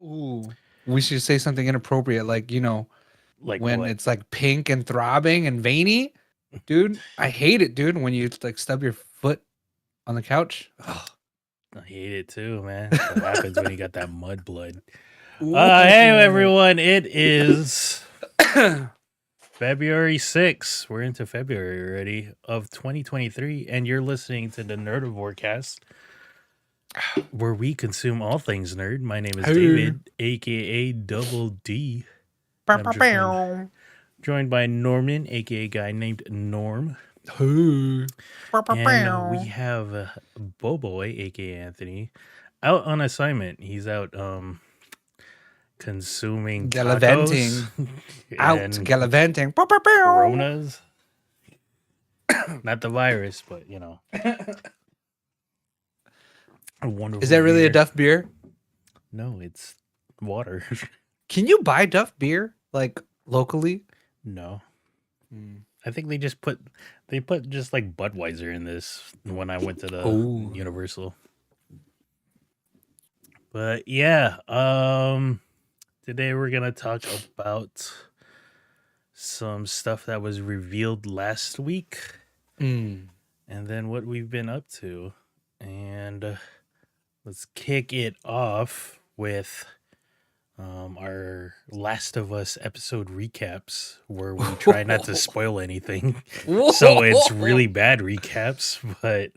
Ooh. We should say something inappropriate, like, Like when what? it's like pink and throbbing and veiny. Dude, I hate it, dude, when you like stub your foot on the couch. Ugh. I hate it too, man. That's what happens when you got that mud blood. Hey Ooh. everyone, it is February 6th. We're into February already of 2023, and you're listening to the NerdivoreCast, where we consume all things nerd. My name is David, aka Double D. I'm joined by Norman, aka guy named Norm. And we have Boboy, aka Anthony, out on assignment. He's out consuming Gallivanting. tacos Out and gallivanting. Coronas. Not the virus, but a wonderful Is that really a beer. Duff beer? No, it's water. Can you buy Duff beer like locally? No. I think they put just like Budweiser in this when I went to the Universal. But yeah, today we're gonna talk about some stuff that was revealed last week, and then what we've been up to. And let's kick it off with our Last of Us episode recaps, where we try not to spoil anything. So it's really bad recaps, but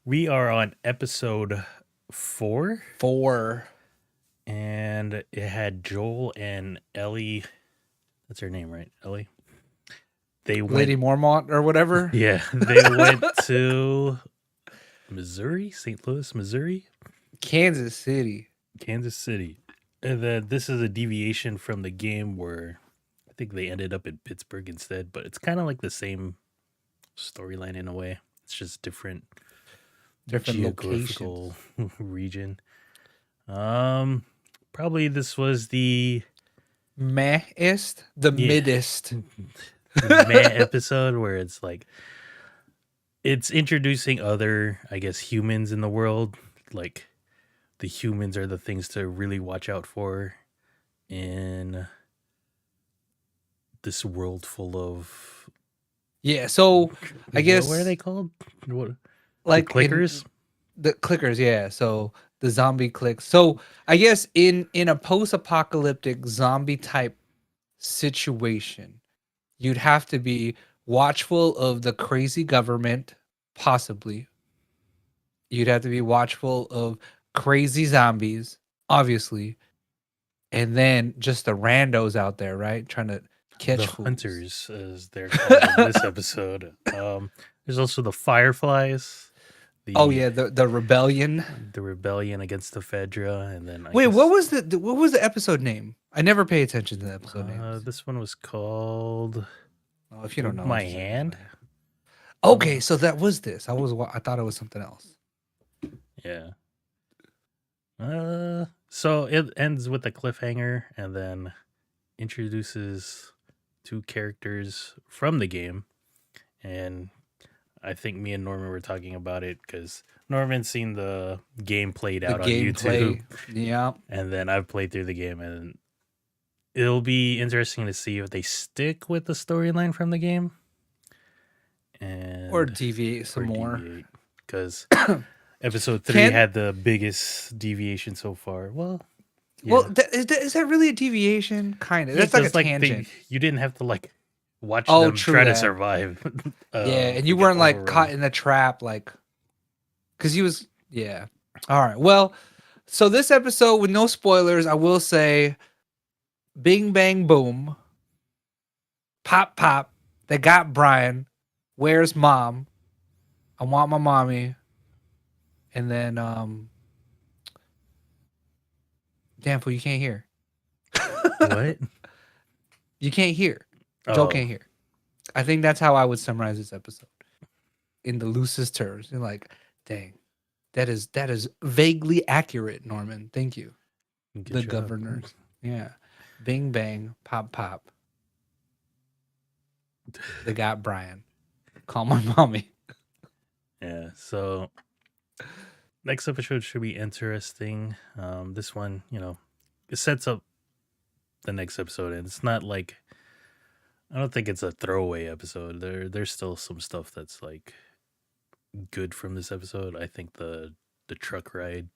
we are on episode 4. And it had Joel and Ellie. That's her name, right? Ellie. They went, Lady Mormont or whatever. Yeah, they went to Missouri, St. Louis, Missouri, Kansas City. And then this is a deviation from the game where I think they ended up in Pittsburgh instead, but it's kind of like the same storyline in a way. It's just different geographical region. Probably this was the midest episode where it's like it's introducing other, I guess, humans in the world. Like the humans are the things to really watch out for in this world full of so I guess what are they called? What, like the clickers? The clickers, yeah. So the zombie clicks. So I guess in a post-apocalyptic zombie type situation, you'd have to be watchful of the crazy government, possibly. You'd have to be watchful of crazy zombies, obviously. And then just the randos out there, right? Trying to catch the fools. Hunters, as they're called in this episode. There's also the Fireflies. The rebellion. The rebellion against the Fedra, and then what was the episode name? I never pay attention to the episode names. This one was called if you don't know, My Hand. Okay, so that was this. I thought it was something else. Yeah. So it ends with a cliffhanger and then introduces 2 characters from the game, and I think me and Norman were talking about it because Norman's seen the game played out on YouTube. Yeah. And then I've played through the game, and it'll be interesting to see if they stick with the storyline from the game or deviate some more. Because episode 3 had the biggest deviation so far. Well, yeah. Well, is that really a deviation? Kind of. That's like a tangent. You didn't have to watch them try to survive. And you weren't like caught in the trap, like, because he was. Yeah. All right. Well, so this episode, with no spoilers, I will say, bing bang boom, pop pop. They got Brian. Where's mom? I want my mommy. And then damn fool, you can't hear. What? You can't hear. Joel can't hear. I think that's how I would summarize this episode in the loosest terms. You're like, dang, that is vaguely accurate, Norman. Thank you. The governors. Yeah. Bing bang, pop pop. They got Brian. Call my mommy. Yeah, so next episode should be interesting. This one, it sets up the next episode, and it's not like I don't think it's a throwaway episode. There's still some stuff that's like good from this episode. I think the truck ride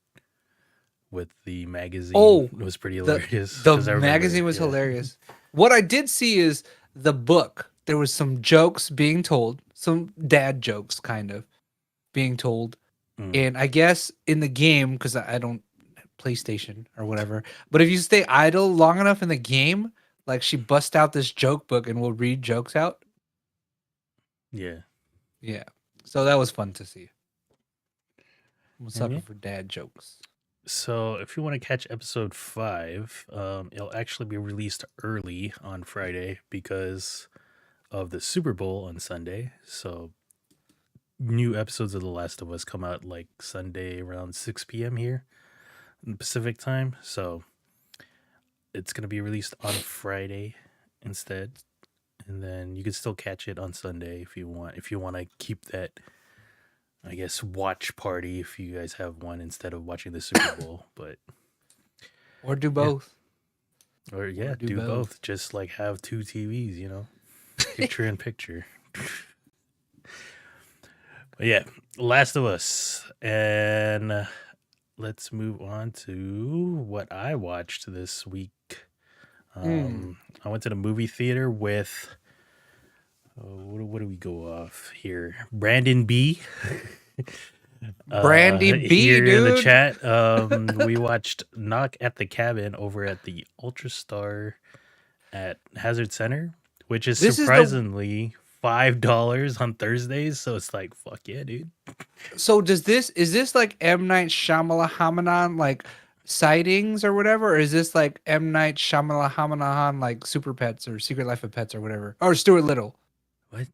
with the magazine Oh, was pretty the hilarious the because I remember, magazine was yeah, hilarious. What I did see is the book. There was some jokes being told, some dad jokes kind of being told. mm, And I guess in the game, because I don't PlayStation or whatever, but if you stay idle long enough in the game, like she busts out this joke book and will read jokes out. yeah, Yeah. So that was fun to see. I'm a and sucker yeah. for dad jokes. So if you want to catch episode 5, it'll actually be released early on Friday because of the Super Bowl on Sunday. So new episodes of The Last of Us come out like Sunday around 6 p.m. here in Pacific time. So it's going to be released on Friday instead. And then you can still catch it on Sunday if you want. If you want to keep that, I guess, watch party if you guys have one instead of watching the Super Bowl. But Or do yeah, both. or yeah, do do both. both. Just like have 2 TVs, picture in picture. But yeah, Last of Us. And let's move on to what I watched this week. I went to the movie theater with what do we go off here? Brandon B. Brandy B, Here in the dude. chat, we watched Knock at the Cabin over at the Ultra Star at Hazard Center, which is This is the surprisingly $5 on Thursdays. So it's like, fuck yeah, dude. So is this like M Night Shyamalan like sightings or whatever, or is this like M Night Shyamalan like Super Pets or Secret Life of Pets or whatever, or Stuart Little? What?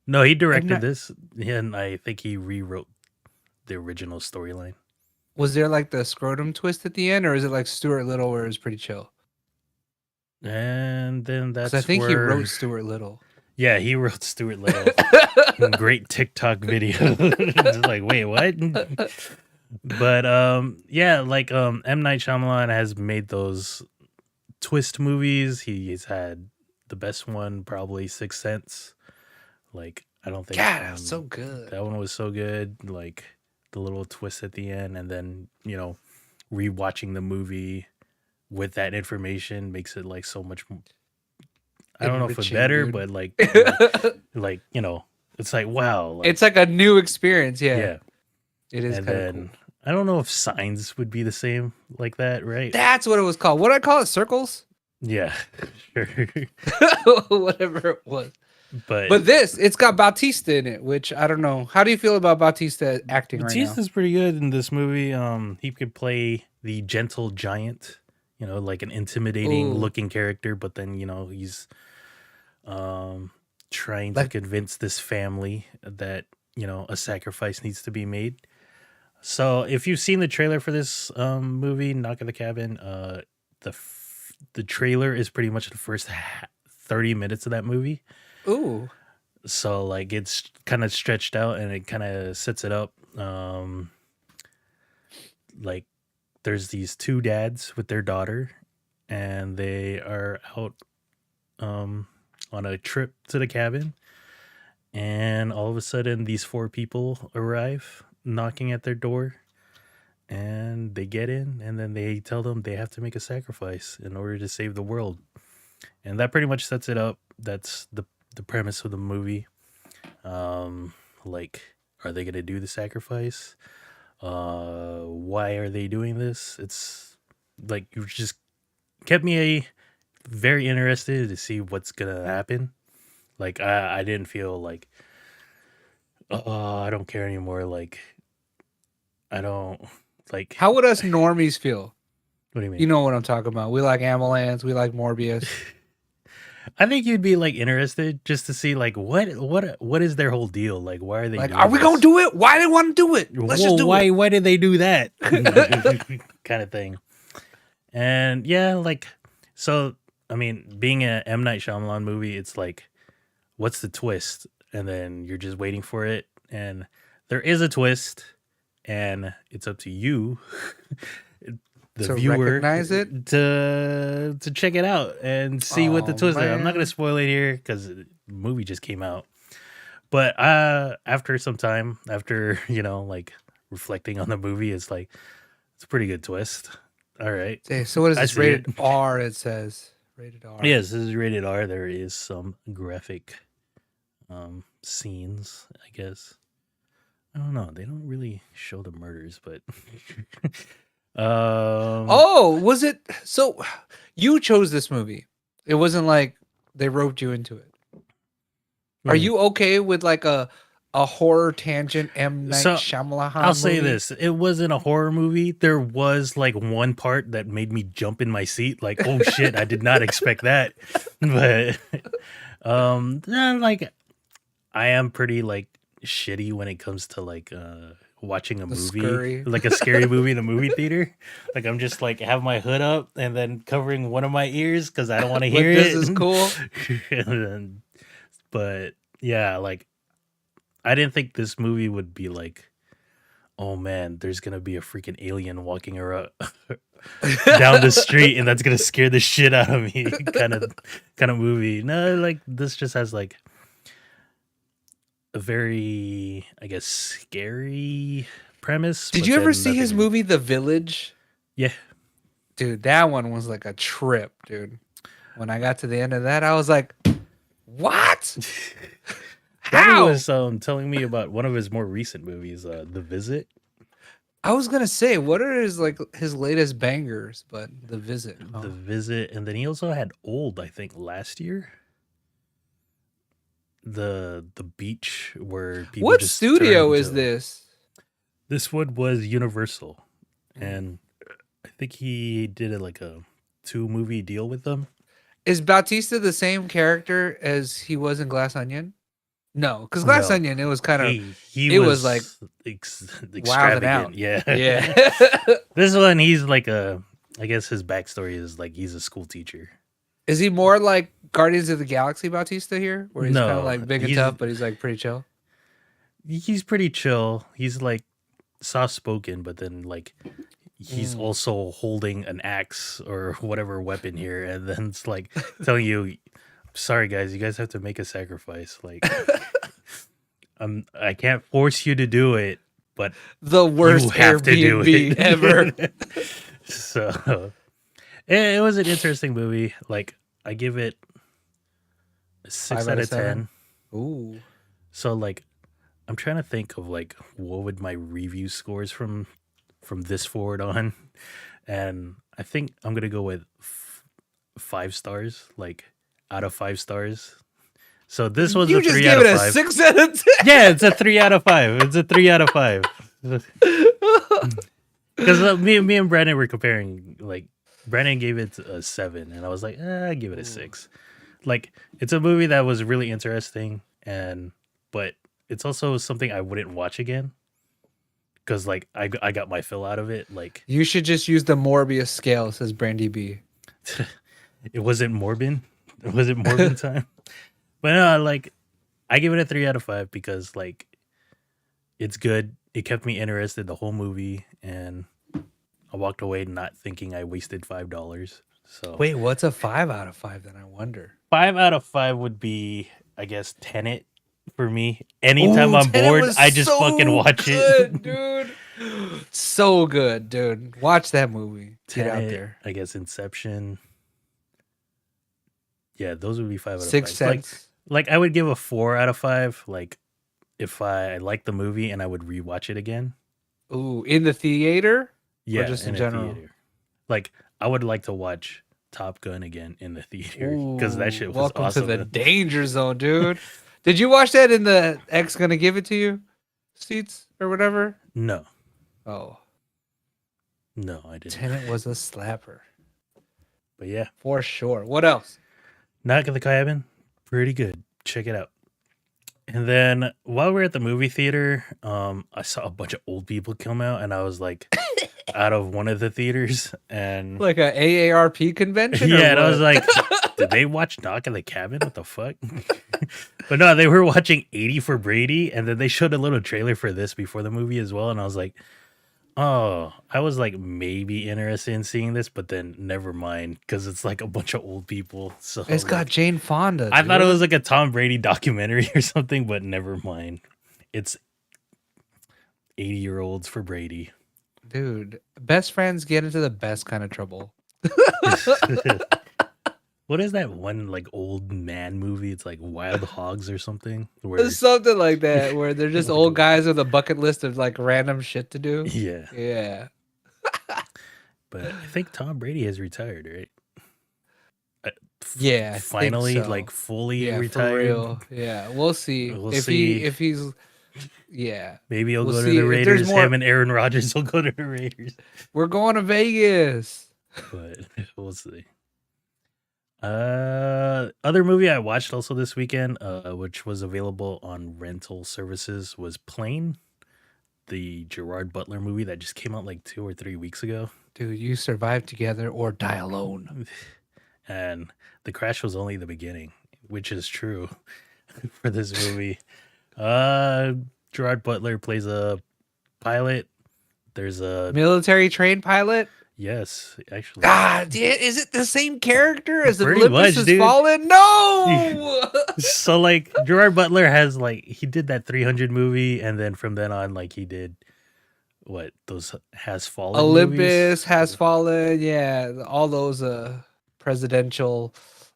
No, he M directed Night, this, and I think he rewrote the original storyline. was there like the scrotum twist at the end, or is it like Stuart Little where it was pretty chill? And then Because I that's think he where, wrote Stuart Little. yeah, he wrote Stuart Little. Great TikTok video. Just like, wait, what? But yeah, like M. Night Shyamalan has made those twist movies. He's had the best one, probably Sixth Sense. Like, I don't think God, that was so good. that one was so good. Like the little twist at the end, and then rewatching the movie with that information makes it like so much. I don't know if it's Enriching, better, dude. but like it's like wow. Like, It's like a new experience. Yeah, yeah. it is And kind of then cool. I don't know if Signs would be the same like that, right? That's what it was called. What did I call it? Circles? Yeah, sure. Whatever it was. But But it's got Bautista in it, which I don't know. How do you feel about Bautista acting right now? Batista's pretty good in this movie. He could play the gentle giant, like an intimidating Ooh. looking character, but then he's trying to Like, convince this family that a sacrifice needs to be made. So if you've seen the trailer for this movie, Knock at the Cabin, the trailer is pretty much the first 30 minutes of that movie. ooh. So like it's kind of stretched out and it kind of sets it up. Like there's these 2 dads with their daughter, and they are out on a trip to the cabin, and all of a sudden these 4 people arrive knocking at their door, and they get in, and then they tell them they have to make a sacrifice in order to save the world. And that pretty much sets it up. That's the premise of the movie. Like, are they gonna do the sacrifice? Why are they doing this? It's like you just kept me very interested to see what's gonna happen. Like I didn't feel like I don't care anymore. Like I don't like. How would us normies feel? What do you mean? You know what I'm talking about. We like Ambulance. We like Morbius. I think you'd be like interested just to see like what is their whole deal? Like why are they Like, doing are we this? gonna do it? Why they want to do it? Let's just do it. Why did they do that? Kind of thing. And yeah, like so I mean, being a M. Night Shyamalan movie, it's like, what's the twist? And then you're just waiting for it. And there is a twist, and it's up to you, the To viewer, recognize it? to check it out and see what the Oh twist is. I'm not gonna man. spoil it here because the movie just came out. But after some time, after like reflecting on the movie, it's like it's a pretty good twist. All right, Okay, so what is I this? see it. Rated R, it says. Rated R. Yes, this is rated R. There is some graphic scenes, I guess. I don't know. They don't really show the murders, but Oh, was it? So you chose this movie. It wasn't like they roped you into it. Are mm. you okay with like a horror tangent M Night So I'll Shyamalan say movie? this: it wasn't a horror movie. There was like one part that made me jump in my seat, like, "Oh shit, I did not expect that." But like I am pretty like shitty when it comes to like watching a The movie, scurry. like a scary movie in a movie theater. Like I'm just like have my hood up and then covering one of my ears because I don't want to hear Like this it. is cool. And then, but yeah, like I didn't think this movie would be like, oh man, there's gonna be a freaking alien walking around down the street and that's gonna scare the shit out of me kind of movie. No, like this just has like a very, I guess, scary premise. Did but you ever then see his nothing- movie The Village? Yeah. Dude, that one was like a trip, dude. When I got to the end of that, I was like, what? Brady How? was telling me about one of his more recent movies, The Visit. I was gonna say, what are his latest bangers? But The Visit. Huh? The Visit, and then he also had Old, I think, last year. The beach where people What just studio turn is into- this? This one was Universal, and I think he did like a 2-movie deal with them. Is Bautista the same character as he was in Glass Onion? No, because Glass No. Onion, it was kind of He it was was like extravagant. out. Yeah. yeah. This one, he's like I guess his backstory is like he's a school teacher. Is he more like Guardians of the Galaxy Bautista here, where he's kind No, of like big and he's- tough, but he's like pretty chill? He's pretty chill. He's like soft spoken, but then like he's also holding an axe or whatever weapon here, and then it's like telling you, "Sorry guys, you guys have to make a sacrifice." Like, I can't force you to do it, but The worst you have to do Airbnb it ever. So it was an interesting movie. Like I give it a 6 out of 10. Ooh. So like I'm trying to think of like what would my review scores from this forward on, and I think I'm gonna go with 5 stars, like out of 5 stars. So this was You a just 3 gave out it of a 5. 6 out of 10. Yeah, it's a 3 out of 5. It's a 3 out of 5. Because me and Brandon were comparing. Like Brandon gave it a 7, and I was like, I give it a 6. Like it's a movie that was really interesting, but it's also something I wouldn't watch again. Because like I got my fill out of it. Like You should just use the Morbius scale, says Brandy B. it wasn't Morbin. It wasn't Morbin time. But no, like I give it a 3 out of 5 because like it's good. It kept me interested the whole movie, and I walked away not thinking I wasted $5. So Wait, what's a 5 out of 5 then? I wonder. 5 out of 5 would be, I guess, Tenet for me. Anytime Ooh, I'm Tenet bored, was I just so fucking watch good, it. dude. So good, dude. Watch that movie. Get out Tenet, there. I guess Inception. Yeah, those would be 5 out of 5. Sixth Sense. Like I would give a 4 out of 5. Like if I like the movie and I would rewatch it again. Ooh, in the theater? Yeah, just in a general? theater. Like I would like to watch Top Gun again in the theater because that shit was welcome awesome. to the danger zone, dude. Did you watch that in the X Gonna Give It to You seats or whatever? No, Oh, I didn't. Tenet was a slapper But yeah, for sure. What else? Knock at the Cabin, pretty good. Check it out. And then while we're at the movie theater, I saw a bunch of old people come out, and I was like, out of one of the theaters, and Like a AARP convention, or yeah, and I was what? like, did they watch Knock at the Cabin? What the fuck? But no, they were watching 80 for Brady, and then they showed a little trailer for this before the movie as well, and I was like, oh, I was like maybe interested in seeing this, but then never mind, because it's like a bunch of old people. So It's got like, Jane Fonda. I thought it dude. was like a Tom Brady documentary or something, but never mind. It's 80-year-olds for Brady. Dude, best friends get into the best kind of trouble. What is that one like old man movie? It's like Wild Hogs or something. Where Something like that, where they're just Like old a- guys with a bucket list of like random shit to do. yeah, Yeah. but I think Tom Brady has retired, right? Yeah, I think Finally, so. like fully Yeah, retired. for real. Yeah, we'll see. We'll if see. he's yeah. Maybe he'll We'll go to see the if there's Raiders. more. Him and Aaron Rodgers will go to the Raiders. We're going to Vegas. But we'll see. Other movie I watched also this weekend, which was available on rental services, was Plane, the Gerard Butler movie that just came out like 2 or 3 weeks ago. Dude, you survive together or die alone. And the crash was only the beginning, which is true for this movie. Gerard Butler plays a pilot. There's a Military trained pilot? yes, actually. God, is it the same character as Pretty Olympus much, Has dude. Fallen? No! So like Gerard Butler has like he did that 300 movie, and then from then on like he did what those Has Fallen Olympus movies. Has Fallen. Yeah, all those presidential,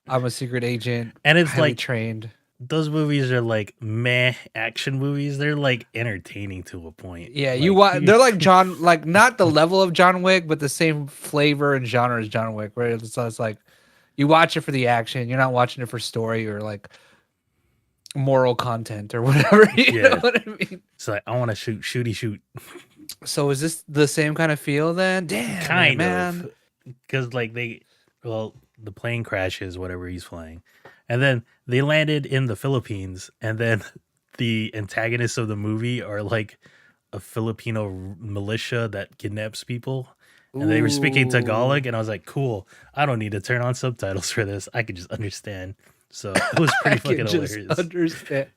I'm a secret agent, And it's highly like trained. those movies are like meh action movies. They're like entertaining to a point. Yeah, like, you watch. They're like John, like not the level of John Wick, but the same flavor and genre as John Wick. Where it's like you watch it for the action. You're not watching it for story or like moral content or whatever. You know what I mean? It's like I want to shoot. So is this the same kind of feel then? Damn, Kind man. of, because like the plane crashes, whatever he's flying, and then they landed in the Philippines, and then the antagonists of the movie are like a Filipino militia that kidnaps people, and they were speaking Tagalog, and I was like, cool, I don't need to turn on subtitles for this, I could just understand. So it was pretty fucking hilarious. Understand.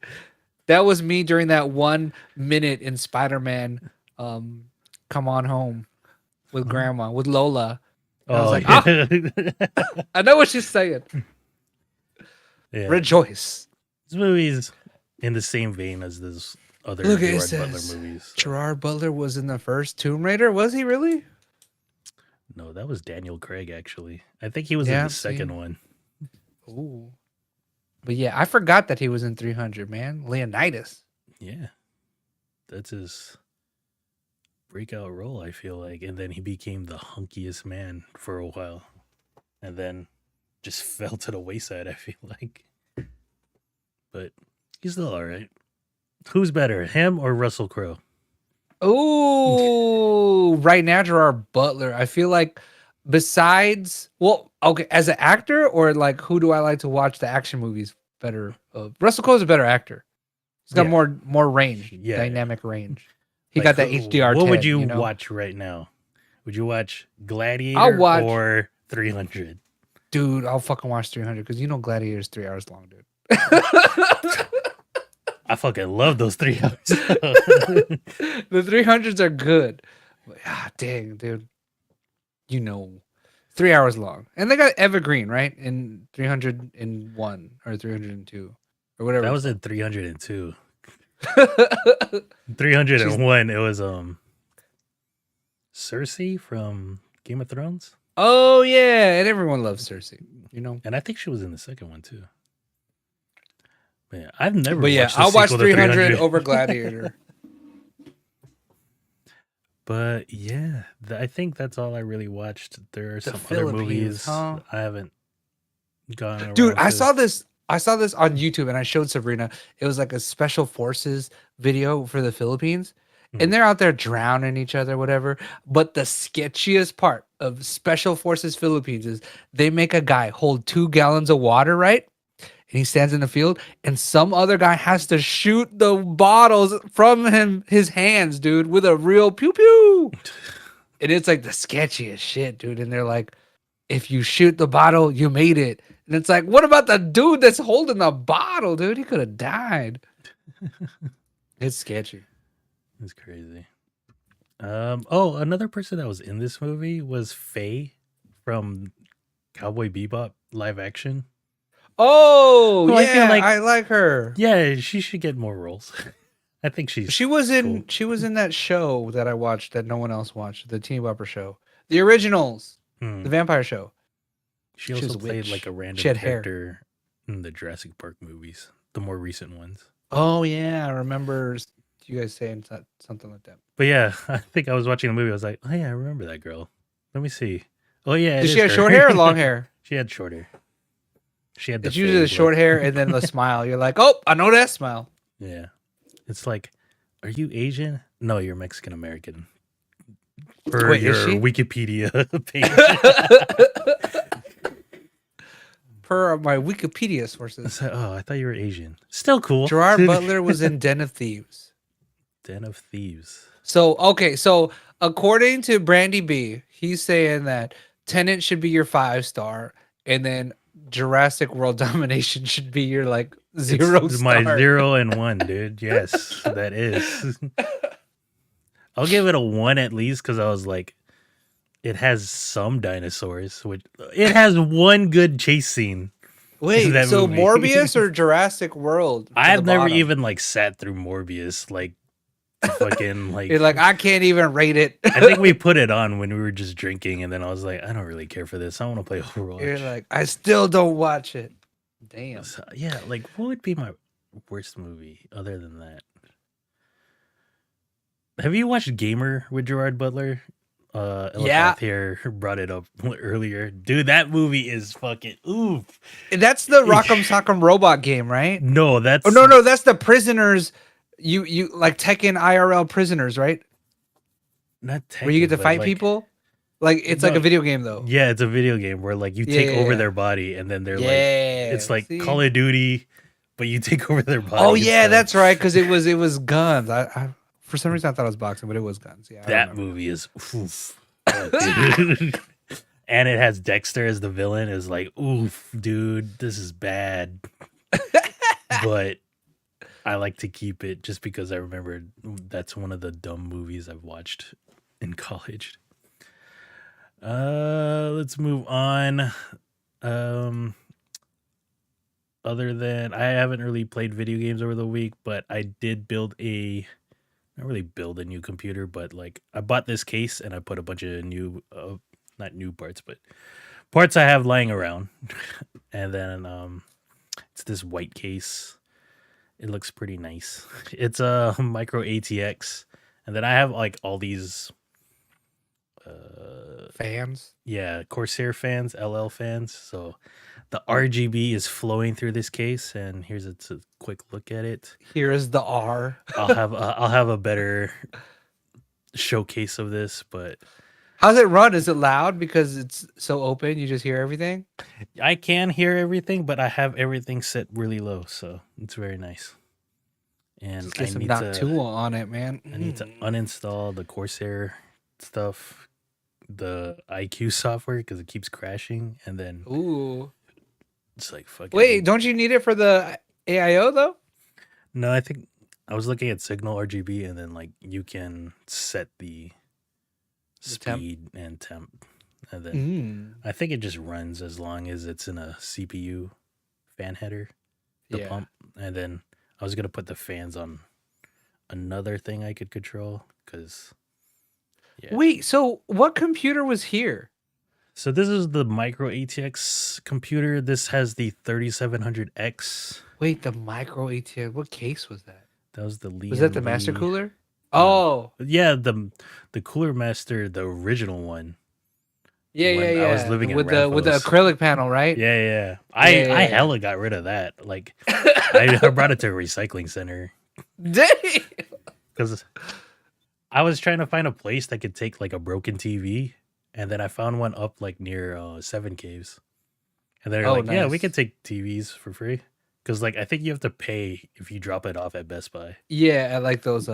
That was me during that 1 minute in Spider-Man Come On Home with Grandma, with Lola. And I was like, yeah. I know what she's saying. Yeah. Rejoice. This movie's in the same vein as those other Look, it Gerard Butler says movies. Gerard Butler was in the first Tomb Raider. Was he really? No, that was Daniel Craig, actually. I think he was in Yeah, the second one. Ooh. But yeah, I forgot that he was in 300, man. Leonidas. Yeah. That's his breakout role, I feel like. And then he became the hunkiest man for a while. And then just fell to the wayside, I feel like. But he's still all right. Who's better, him or Russell Crowe? Ooh, right now, Gerard Butler. I feel like besides, well, okay, as an actor or like who do I like to watch the action movies better of? Russell Crowe's a better actor. He's got more range, dynamic range. He got that HDR. What 10, would you watch right now? Would you watch Gladiator or 300? Dude, I'll fucking watch 300 because you know Gladiator's 3 hours long, dude. I fucking love those 3 hours. The 300s are good. But, dang, dude. You know, 3 hours long. And they got Evergreen, right? In 301 or 302 or whatever. That was in 302. 301, it was Cersei from Game of Thrones. Oh yeah, and everyone loves Cersei, you know. And I think she was in the second one too. Man, I've never. But yeah, I'll watch 300 over Gladiator. But yeah, I think that's all I really watched. There are some other movies I haven't gone around. Dude, I saw this on YouTube and I showed Sabrina. It was like a special forces video for the Philippines. And they're out there drowning each other, whatever. But the sketchiest part of Special Forces Philippines is they make a guy hold 2 gallons of water, right? And he stands in the field, and some other guy has to shoot the bottles from his hands, dude, with a real pew pew. And it's like the sketchiest shit, dude. And they're like, if you shoot the bottle, you made it. And it's like, what about the dude that's holding the bottle, dude? He could have died. It's sketchy. It's crazy. Oh, another person that was in this movie was Faye from Cowboy Bebop live action. Oh, Who yeah, I feel like- I like her. Yeah, she should get more roles. I think She was in that show that I watched that no one else watched, the Teeny Bopper show. The originals. Hmm. The vampire show. She She was also a played witch. like a random She had hair. character in the Jurassic Park movies, the more recent ones. Oh, yeah, I remember you guys saying something like that. But yeah, I think I was watching the movie. I was like, oh yeah, I remember that girl. Let me see. Oh yeah, Did she have short hair or long hair? She had short hair. She had the It's usually the fade short look. hair and then the smile. You're like, oh, I know that smile. Yeah, it's like, are you Asian? No, you're Mexican American. Per Wait, your is she? Wikipedia page. Per my Wikipedia sources. It's like, oh, I thought you were Asian. Still cool. Gerard Butler was in Den of Thieves. Den of Thieves. So, okay, so according to Brandy B, he's saying that Tenet should be your 5-star, and then Jurassic World Domination should be your like 0 It's star. my 0 and 1, dude. Yes, that is. I'll give it a 1 at least because I was like, it has some dinosaurs. Which it has one good chase scene. Wait, that so movie. Morbius or Jurassic World? to I've the never bottom? even like sat through Morbius. Like fucking like. You're like, I can't even rate it. I think we put it on when we were just drinking, and then I was like, I don't really care for this. I want to play Overwatch. You're like, I still don't watch it. Damn. So, yeah, like what would be my worst movie other than that? Have you watched Gamer with Gerard Butler? Yeah. Here brought it up earlier. Dude, that movie is fucking oof. That's the Rock'em Sock'em Robot game, right? No, that's Oh no, that's the prisoners. You like Tekken IRL prisoners, right? not Tekken, Where you get to but, fight like, people. Like it's like No. a video game though. Yeah, it's a video game where like you take Yeah, over yeah. their body and then they're like Yeah, it's like see? Call of Duty, but you take over their body. Oh and yeah, stuff. that's right. Because it was guns. I for some reason I thought it was boxing, but it was guns. Yeah, I That remember. movie is oof. Dude. And it has Dexter as the villain. Is like, oof, dude, this is bad. But I like to keep it just because I remember that's one of the dumb movies I've watched in college. Let's move on. Other than I haven't really played video games over the week, but I did not really build a new computer, but like I bought this case and I put a bunch of new, not new parts, but parts I have lying around. And then it's this white case. It looks pretty nice. It's a micro ATX, and then I have like all these Fans. yeah, Corsair fans, LL fans. So the RGB is flowing through this case, and here's a quick look at it. Here is the R. I'll have a better showcase of this, but How's it run? Is it loud because it's so open? You just hear everything. I can hear everything, but I have everything set really low, so it's very nice. And Just I get some need Noctua to on it, man. I need to uninstall the Corsair stuff, the IQ software because it keeps crashing, and then Ooh. it's like fucking. Wait, don't you need it for the AIO though? No, I think I was looking at Signal RGB, and then like you can set the temp? speed and temp, and then I think it just runs as long as it's in a CPU fan header, the pump, and then I was gonna put the fans on another thing I could control because. Yeah. Wait, so what computer was here? So this is the micro ATX computer. This has the 3700X. Wait, the micro ATX. What case was that? That was the Liam Was that the Master Lee- Cooler? Oh, Yeah, the Cooler Master, the original one. yeah, when yeah. I was living in with the Raffles. acrylic panel, right? Yeah. Yeah. I hella got rid of that. Like I brought it to a recycling center Dang. because I was trying to find a place that could take like a broken TV, and then I found one up like near Seven Caves, and they're Oh, like, "Yeah, we nice. can take TVs for free." Because like I think you have to pay if you drop it off at Best Buy. Yeah, I like those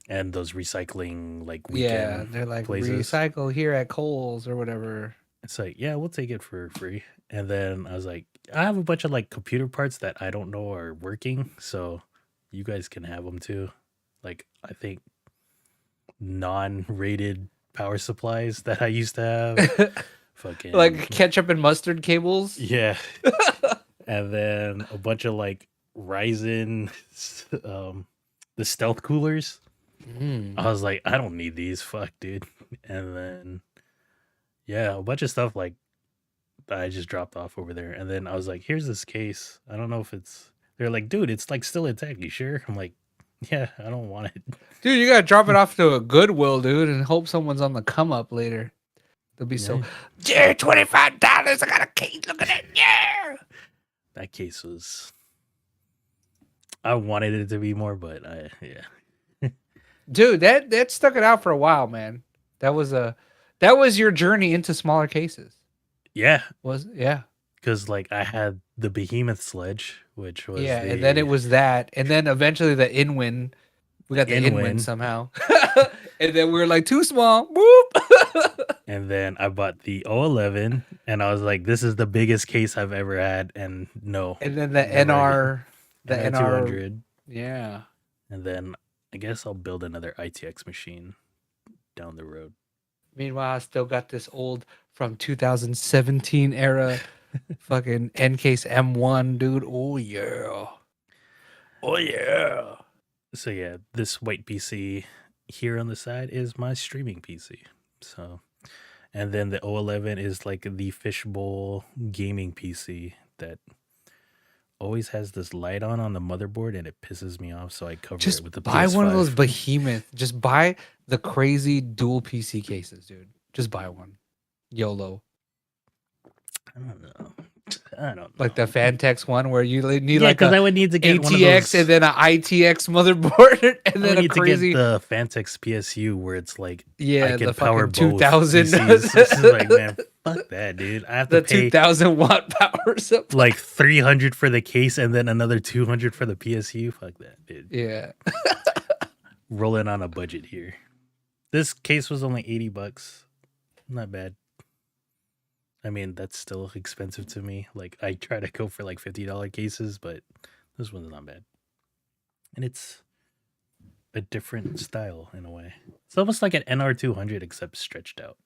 and those recycling like Yeah, weekend they're like places. recycle here at Kohl's or whatever. It's like, yeah, we'll take it for free. And then I was like, I have a bunch of like computer parts that I don't know are working, so you guys can have them too. Like, I think non-rated power supplies that I used to have. Like Fucking ketchup and mustard cables. yeah. And then a bunch of like Ryzen the stealth coolers. Mm. I was like, I don't need these. Fuck, dude. And then yeah, a bunch of stuff like that I just dropped off over there. And then I was like, here's this case. I don't know if it's they're like, dude, it's like still intact. You sure? I'm like, yeah, I don't want it. Dude, you gotta drop it off to a Goodwill, dude, and hope someone's on the come up later. They'll be so, Yeah. yeah, $25. I got a case. Look at it. Yeah. That case was I wanted it to be more, but I yeah. Dude, that stuck it out for a while, man. That was your journey into smaller cases. Yeah. Yeah. Because like I had the behemoth sledge, which was Yeah, and then it was that, and then eventually the Inwin. We got the Inwin somehow, and then we were like too small. Whoop. And then I bought the O11, and I was like, "This is the biggest case I've ever had." And no, And then the never NR, the again. NR, 200. yeah. And then I guess I'll build another ITX machine down the road. Meanwhile, I still got this old from 2017 era, fucking Ncase M1, dude. Oh yeah, oh yeah. So yeah, this white PC here on the side is my streaming PC. So, and then the O11 is like the fishbowl gaming PC that always has this light on the motherboard, and it pisses me off. So I cover Just it with the buy PS5. one of those behemoth. Just buy the crazy dual PC cases, dude. Just buy one. YOLO. I don't know. I don't know. Like the Fantex one where you need yeah, like because a I would need to get one of ATX those, and then an ITX motherboard and I then would a need crazy to get the Fantex PSU where it's like yeah, I can the power fucking both 2000 PCs. This is like, man, fuck that, dude. I have to the pay 2000 watt power supply. like 300 for the case and then another 200 for the PSU. Fuck that, dude. Yeah. Rolling on a budget here. This case was only $80. Not bad. I mean, that's still expensive to me. Like, I try to go for like $50 cases, but this one's not bad. And it's a different style in a way. It's almost like an NR200 except stretched out.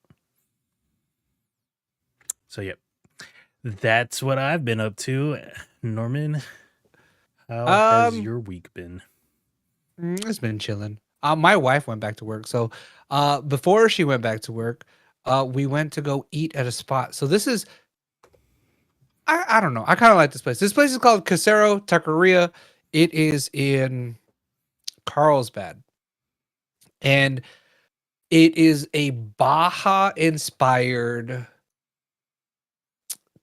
So, yep. That's what I've been up to. Norman, how has your week been? It's been chilling. My wife went back to work. So before she went back to work, we went to go eat at a spot. So this is, I don't know. I kind of like this place. This place is called Casero Taqueria. It is in Carlsbad. And it is a Baja inspired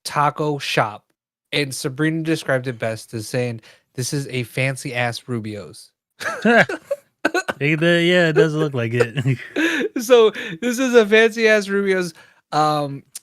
taco shop. And Sabrina described it best as saying, this is a fancy ass Rubio's. Yeah, it does look like it. So this is a fancy ass Rubio's.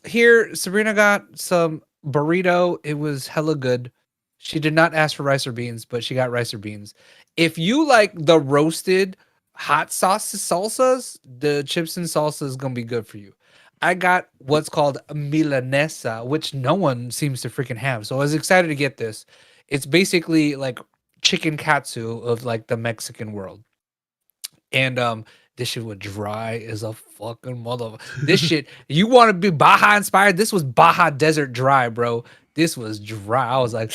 Here Sabrina got some burrito. It was hella good. She did not ask for rice or beans, but she got rice or beans. If you like the roasted hot sauce salsas, the chips and salsa is gonna be good for you. I got what's called milanesa, which no one seems to freaking have. So I was excited to get this. It's basically like chicken katsu of like the Mexican world. And this shit was dry as a fucking mother. This shit, you want to be Baja inspired? This was Baja Desert dry, bro. This was dry. I was like,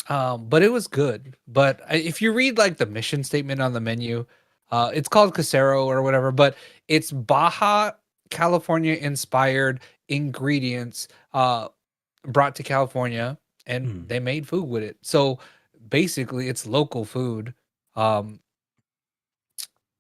but it was good. But if you read like the mission statement on the menu, it's called Casero or whatever, but it's Baja California inspired ingredients brought to California, and they made food with it. So basically, it's local food.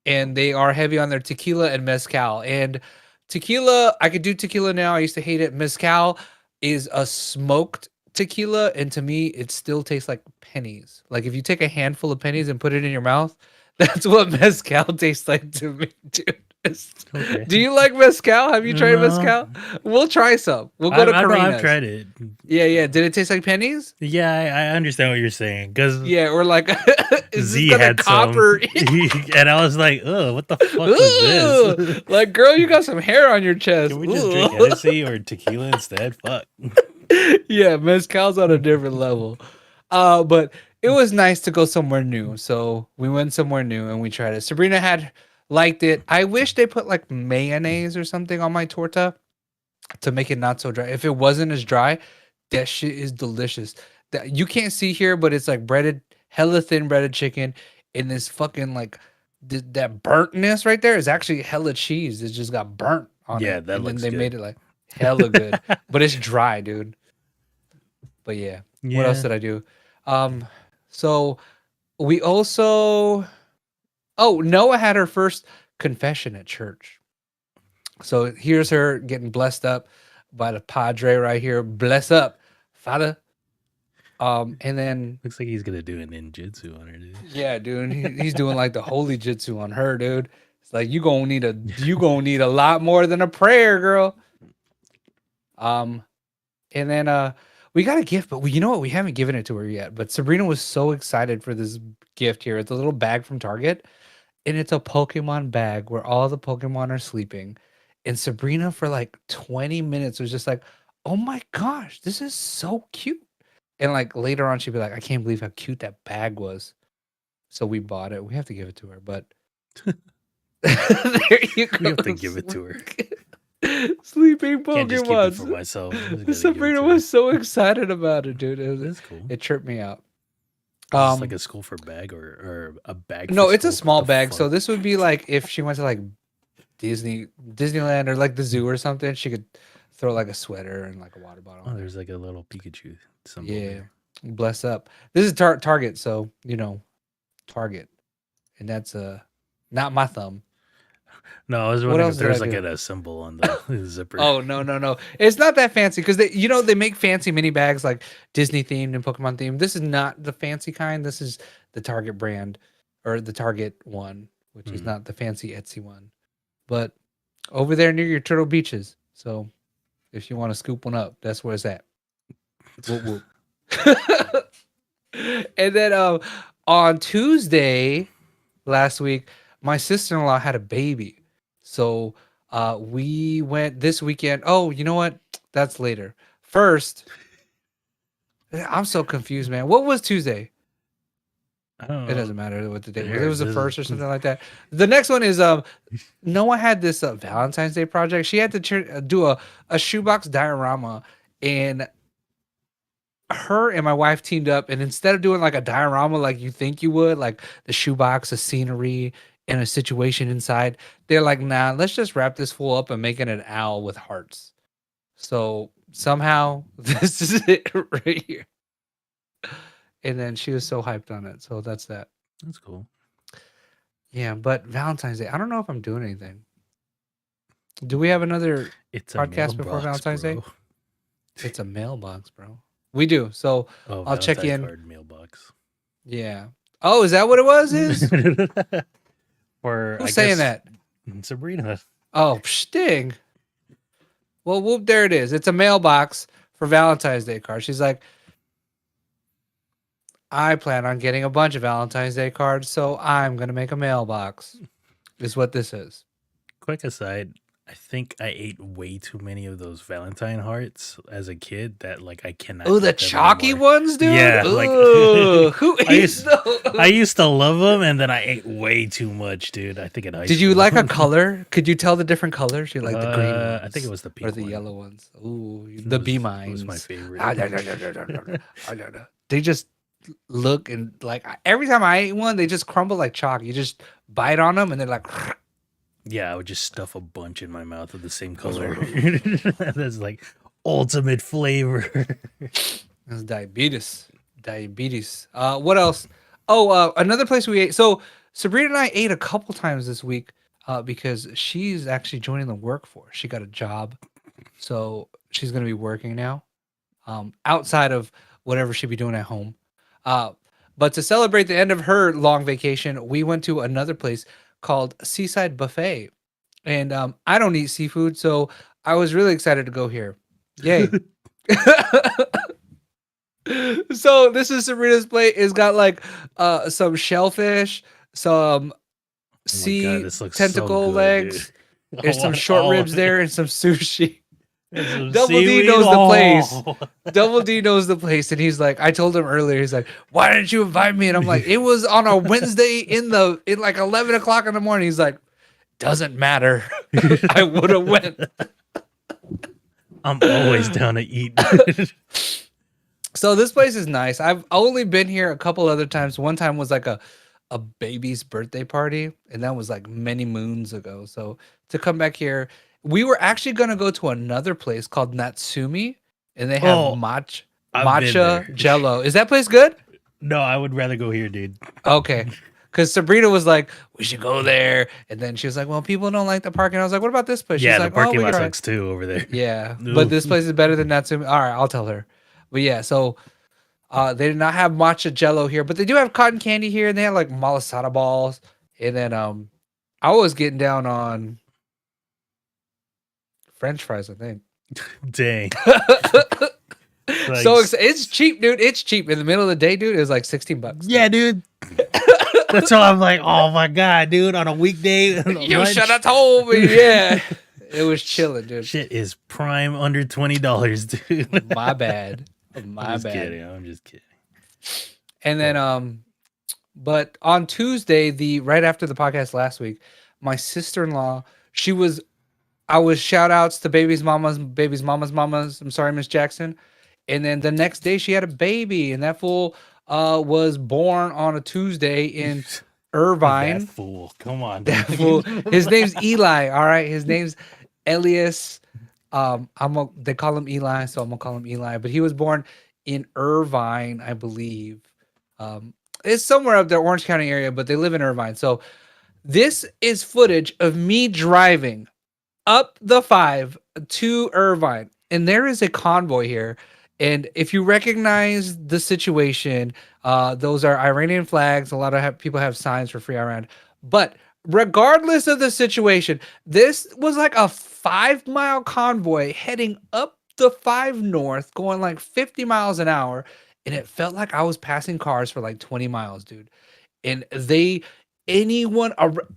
And they are heavy on their tequila and mezcal. And tequila, I could do tequila now. I used to hate it. Mezcal is a smoked tequila, and to me, it still tastes like pennies. Like if you take a handful of pennies and put it in your mouth, that's what mezcal tastes like to me, dude. Okay. Do you like mezcal? Have you tried No, mezcal? We'll try some. We'll go to I know I've Karina's. tried it. Yeah, yeah. Did it taste like pennies? Yeah, I understand what you're saying because Yeah, or like, is this Z gonna had some, copper? and I was like, "Oh, what the fuck was this? Ooh, like, girl, you got some hair on your chest. Can we just Ooh. drink Hennessy or tequila instead?" Fuck. Yeah, mezcal's on a different level. But it was nice to go somewhere new. So we went somewhere new and we tried it. Sabrina had liked it. I wish they put like mayonnaise or something on my torta to make it not so dry. If it wasn't as dry, that shit is delicious. That you can't see here, but it's like breaded, hella thin breaded chicken, and this fucking like that burntness right there is actually hella cheese. It just got burnt on Yeah, it, that and then looks they made good. it like hella good, but it's dry, dude. But yeah, what else Yeah, did I do? Um, so we also, oh, Noah had her first confession at church. So here's her getting blessed up by the padre right here. Bless up, Father. And then looks like he's gonna do an ninjutsu on her, dude. yeah, dude, he's doing like the holy jitsu on her, dude. It's like you gonna need a lot more than a prayer, girl. Um, and then we got a gift, but you know what? We haven't given it to her yet. But Sabrina was so excited for this gift here. It's a little bag from Target, and it's a Pokemon bag where all the Pokemon are sleeping. And Sabrina, for like 20 minutes, was just like, "Oh my gosh, this is so cute." And like later on, she'd be like, "I can't believe how cute that bag was." So we bought it. We have to give it to her, but there you go. We have to give it to her. Sleeping Can't just keep it for Pokemon. myself. I just gotta give it Sabrina to her. was so excited about it, dude. That's cool. It tripped me out. Is this like Um, a school for bag or a bag for no, it's a school? What small the bag. So fuck? this would be like if she went to like Disneyland or like the zoo or something, she could throw like a sweater and like a water bottle. Oh, in there. there's like a little Pikachu symbol Yeah, there. bless up. This is Target, so Target, and that's not my thumb. No, I was What wondering else if did there I was like do? a symbol on the zipper. Oh no, no, no! It's not that fancy because they make fancy mini bags like Disney themed and Pokemon themed. This is not the fancy kind. This is the Target brand or the Target one, which is Hmm. not the fancy Etsy one. But over there near your Turtle Beaches. So if you want to scoop one up, that's where it's at. Whoop whoop. And then on Tuesday last week, my sister-in-law had a baby. So we went this weekend. Oh, you know what? That's later. First, I'm so confused, man. What was Tuesday? I don't It know. doesn't matter what the date was. It Here, was the this first or something like that. The next one is Noah had this Valentine's Day project. She had to do a shoebox diorama, and her and my wife teamed up, and instead of doing like a diorama like you think you would, like the shoebox, a scenery, and a situation inside, they're like, nah, let's just wrap this fool up and make it an owl with hearts. So somehow this is it right here. And then she was so hyped on it. So that's that. that's cool. Yeah, but Valentine's Day, I don't know if I'm doing anything. Do we have another It's a podcast before mailbox, Valentine's Day? bro. It's a mailbox, bro. We do. So Oh, I'll check Valentine in. card mailbox. Yeah. Oh, is that what it was? Is For who's I saying guess that? Sabrina. Oh, sting. Well, whoop, there it is. It's a mailbox for Valentine's Day cards. She's like, I plan on getting a bunch of Valentine's Day cards, so I'm gonna make a mailbox. Is what this is. Quick aside, I think I ate way too many of those Valentine hearts as a kid that like I cannot. Oh, the eat them chalky anymore. ones, dude. Yeah, like Ooh, who I eats used, those? I used to love them, and then I ate way too much, dude. I think in high Did school. you like a color? Could you tell the different colors? You like the green ones? I think it was the or pink the one. yellow ones. Ooh, It the was, B it mines. was my favorite. They just look and like every time I eat one, they just crumble like chalk. You just bite on them and they're like. Yeah, I would just stuff a bunch in my mouth of the same color. That's like ultimate flavor. That's diabetes. Diabetes. What else? Oh, another place we ate. So Sabrina and I ate a couple times this week because she's actually joining the workforce. She got a job, so she's gonna be working now, outside of whatever she'd be doing at home. Uh, but to celebrate the end of her long vacation, we went to another place called Seaside Buffet, and I don't eat seafood, so I was really excited to go here. Yay! So this is Sabrina's plate. It's got like some shellfish, some Oh my god, sea this looks so tentacle good, dude. legs. I There's some want short all ribs of it. there and some sushi. And some Double D seaweed. knows the place. Oh. Double D knows the place, and he's like, I told him earlier. He's like, "Why didn't you invite me?" And I'm like, "It was on a Wednesday in like 11 o'clock in the morning." He's like, "Doesn't matter. I would have went." I'm always down to eat. So this place is nice. I've only been here a couple other times. One time was like a baby's birthday party, and that was like many moons ago. So to come back here, we were actually gonna go to another place called Natsumi, and they have Oh, I've been there. matcha jello. Is that place good? No, I would rather go here, dude. Okay. Because Sabrina was like, we should go there. And then she was like, well, people don't like the parking. I was like, what about this place? Yeah, She's the like, oh, parking we lot can try. sucks too over there. Yeah. Ooh. But this place is better than Natsumi. All right, I'll tell her. But yeah, so they did not have matcha jello here, but they do have cotton candy here, and they have like malasada balls. And then I was getting down on French fries, I think. Dang. Like, So it's cheap, dude. It's cheap. In the middle of the day, dude, it was like $16. yeah, dude. That's why I'm like, oh my god, dude, on a weekday. You should have told me. Yeah. It was chilling, dude. Shit is prime under $20, dude. My bad. I'm My just bad. kidding. I'm just kidding. And then but on Tuesday, right after the podcast last week, my sister-in-law, I was shout outs to baby's mamas. I'm sorry, Miss Jackson. And then the next day she had a baby, and that fool was born on a Tuesday in Irvine. That fool. Come on. That fool. His name's Eli. All right. His name's Elias. They call him Eli, so I'm gonna call him Eli. But he was born in Irvine, I believe. It's somewhere up there, Orange County area, but they live in Irvine. So this is footage of me driving up the 5 to Irvine, and there is a convoy here. And if you recognize the situation, those are Iranian flags. A lot of people have signs for free Iran. But regardless of the situation, this was like a 5-mile convoy heading up the 5 north, going like 50 miles an hour. And it felt like I was passing cars for like 20 miles, dude. And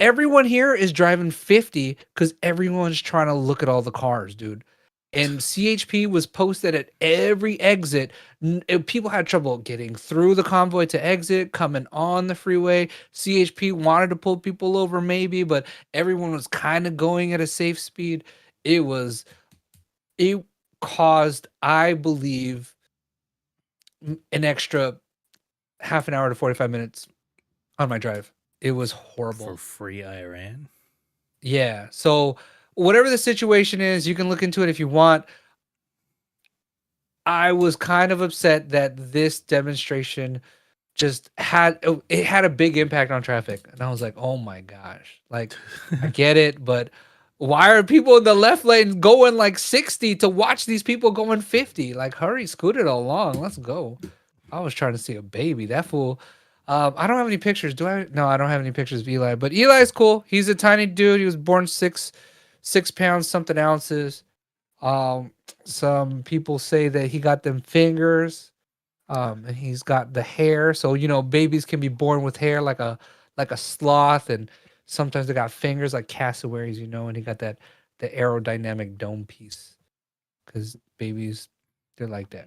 everyone here is driving 50 because everyone's trying to look at all the cars, dude. And CHP was posted at every exit. People had trouble getting through the convoy to exit, coming on the freeway. CHP wanted to pull people over maybe, but everyone was kind of going at a safe speed. It caused, I believe, an extra half an hour to 45 minutes on my drive. It was horrible. For free Iran? Yeah. So whatever the situation is, you can look into it if you want. I was kind of upset that this demonstration just had a big impact on traffic. And I was like, oh my gosh. Like, I get it, but why are people in the left lane going like 60 to watch these people going 50? Like, hurry, scoot it along. Let's go. I was trying to see a baby. That fool. I don't have any pictures. Do I? No, I don't have any pictures of Eli. But Eli's cool. He's a tiny dude. He was born 6 pounds something ounces. Some people say that he got them fingers. And he's got the hair. So babies can be born with hair like a sloth, and sometimes they got fingers like cassowaries. And he got the aerodynamic dome piece because babies, they're like that.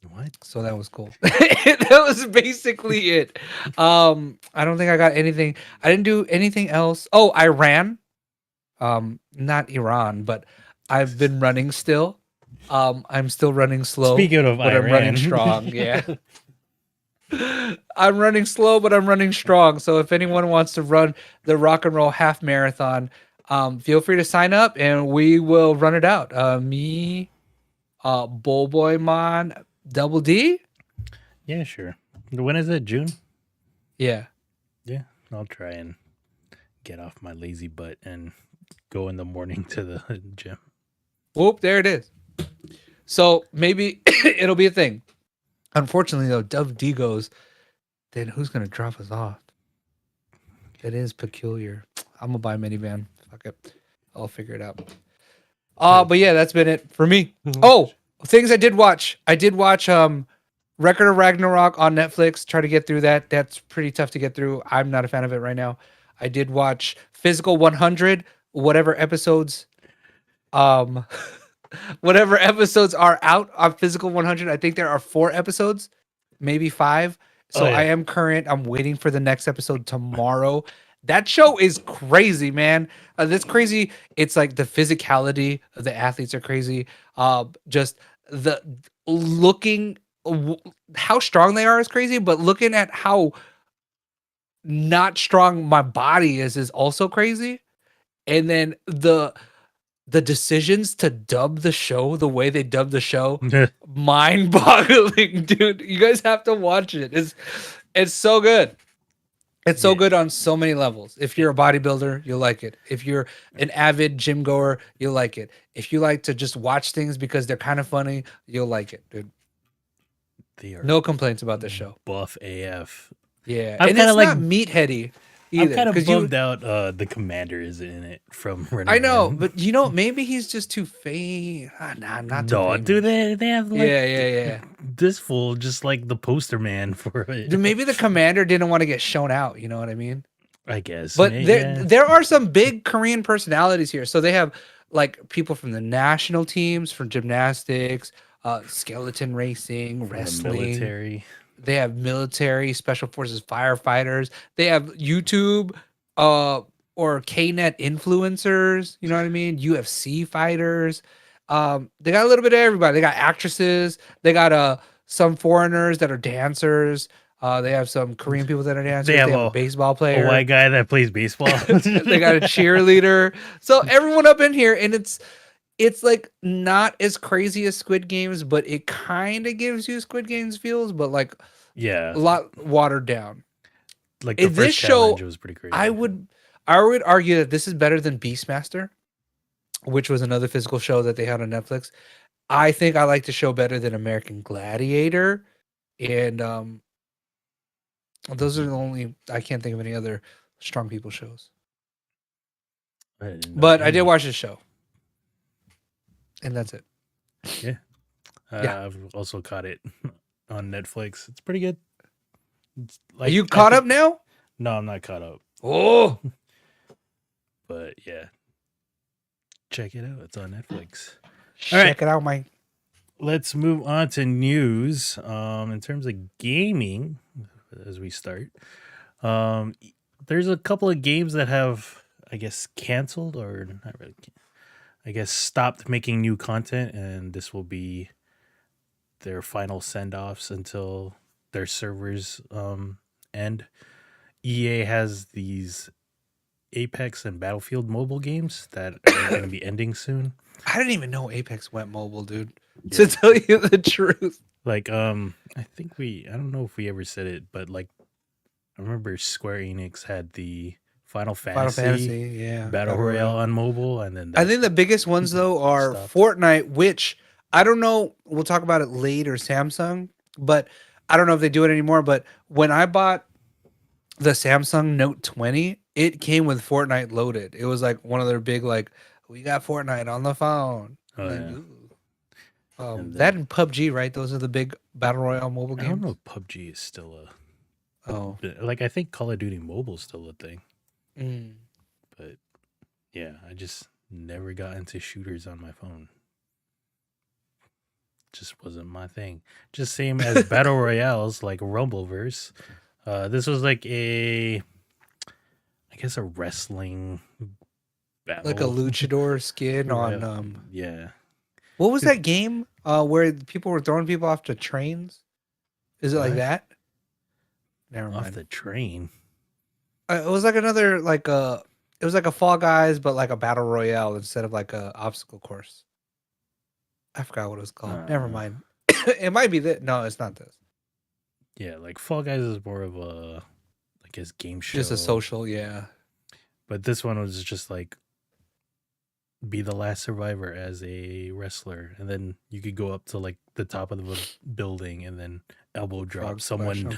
What? So that was cool. That was basically it. I don't think I got anything. I didn't do anything else. Oh, I ran. Not Iran, but I've been running still. I'm still running slow. Speaking of but Iran. I'm running strong. Yeah. I'm running slow, but I'm running strong. So if anyone wants to run the rock and roll half marathon, feel free to sign up and we will run it out. Me, Bullboy Man, Double D. Yeah, sure. When is it? June? Yeah. Yeah, I'll try and get off my lazy butt and go in the morning to the gym. Whoop, there it is. So maybe it'll be a thing. Unfortunately, though, Dove D goes, then who's going to drop us off? It is peculiar. I'm going to buy a minivan. fuck it. I'll figure it out. Yeah. But yeah, that's been it for me. Oh, things I did watch. I did watch Record of Ragnarok on Netflix. Try to get through that. That's pretty tough to get through. I'm not a fan of it right now. I did watch Physical 100, whatever episodes um whatever episodes are out on Physical 100. I think there are 4 episodes, maybe 5. Oh So I yeah. am current. I'm waiting for the next episode tomorrow. That show is crazy, man. That's crazy. It's like the physicality of the athletes are crazy. Just the looking how strong they are is crazy, but looking at how not strong my body is also crazy. And then the decisions to dub the show the way they dub the show, mind-boggling, dude. You guys have to watch it. It's so good. It's so Yeah. good on so many levels. If you're a bodybuilder, you'll like it. If you're an avid gym goer, you'll like it. If you like to just watch things because they're kind of funny, you'll like it, dude. They are No complaints about the show. buff AF. Yeah, I'm and kind it's of like not meatheady I'm either. kind of Because you, bummed out. The commander is in it from Running I know, Man. but you know, maybe he's just too famous. Nah, I'm not too No, famous. dude, they have like Yeah. this fool just like the poster man for it. Dude, maybe the commander didn't want to get shown out. You know what I mean? I guess. But Yeah. there are some big Korean personalities here. So they have like people from the national teams, from gymnastics, skeleton racing, From the wrestling. military. They have military, special forces, firefighters. They have YouTube or KNet influencers. You know what I mean? UFC fighters. They got a little bit of everybody. They got actresses. They got some foreigners that are dancers. They have some Korean people that are dancers. They have a baseball A player. white guy that plays baseball. They got a cheerleader. So everyone up in here, and it's like not as crazy as Squid Games, but it kind of gives you Squid Games feels, but like Yeah, a lot watered down. like the In this first challenge show, was pretty crazy. I would argue that this is better than Beastmaster, which was another physical show that they had on Netflix. I think I like the show better than American Gladiator, and those are the only I can't think of any other strong people shows. But I did watch this show, and that's it. Yeah. Yeah. I've also caught it on Netflix. It's pretty good. It's Are you caught up now? No, I'm not caught up. Oh, But yeah, check it out. It's on Netflix. check it out, Mike. Let's move on to news. In terms of gaming, as we start, there's a couple of games that have, I guess, canceled or not really. I guess stopped making new content, and this will be their final send-offs until their servers end. EA has these Apex and Battlefield mobile games that are going to be ending soon. I didn't even know Apex went mobile, dude. Yeah. To tell you the truth. Like, I don't know if we ever said it, but like, I remember Square Enix had the Final Fantasy yeah, Battle Royale on mobile, and then I think the biggest ones though are Fortnite, which I don't know. We'll talk about it later. Samsung, but I don't know if they do it anymore. But when I bought the Samsung Note 20, it came with Fortnite loaded. It was like one of their big like, we got Fortnite on the phone. Oh, like, yeah. That and PUBG, right? Those are the big Battle Royale mobile games. I don't know if PUBG is still like I think Call of Duty Mobile is still a thing. But yeah, I just never got into shooters on my phone. Just wasn't my thing. Just same as Battle Royales like Rumbleverse. This was like I guess a wrestling battle. Like a luchador skin on yeah. What was that game where people were throwing people off the trains? Is it like that? Never mind. Off the train. It was like another like it was like a Fall Guys, but like a battle royale instead of like a obstacle course. I forgot what it was called. Never mind. It might be that. No, it's not this. Yeah, like Fall Guys is more of a, I guess, game show. Just a social, yeah. But this one was just like be the last survivor as a wrestler, and then you could go up to like the top of the building and then elbow drop someone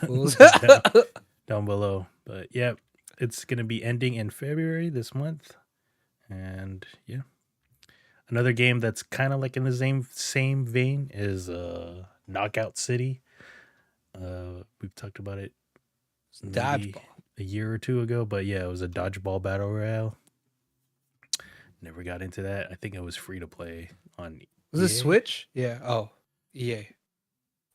down below. But yeah, it's gonna be ending in February this month, And yeah, another game that's kind of like in the same vein is Knockout City. We've talked about it maybe Dodgeball. a year or two ago, but yeah, it was a dodgeball battle royale. Never got into that. I think it was free to play on Was it EA. Switch? Yeah. Oh, EA.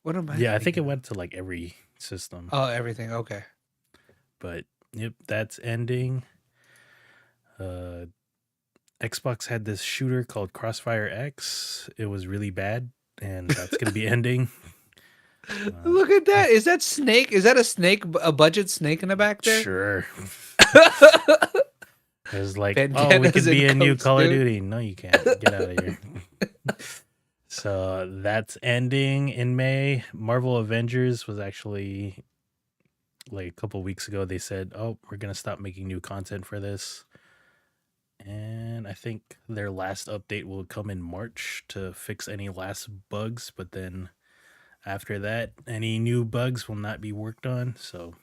What am I Yeah, I think it thinking of? went to like every system. Oh, everything. Okay. But yep, that's ending. Uh, Xbox had this shooter called Crossfire X. It was really bad, and that's gonna be ending. Look at that. Is that Snake? Is that a snake? A budget snake in the back there? Sure. It was like, oh, we Bandanas could be and a new coats, Call of dude. Duty. No, you can't. Get out of here. So that's ending in May. Marvel Avengers was actually like a couple weeks ago. They said, oh, we're going to stop making new content for this. And I think their last update will come in March to fix any last bugs. But then after that, any new bugs will not be worked on. So,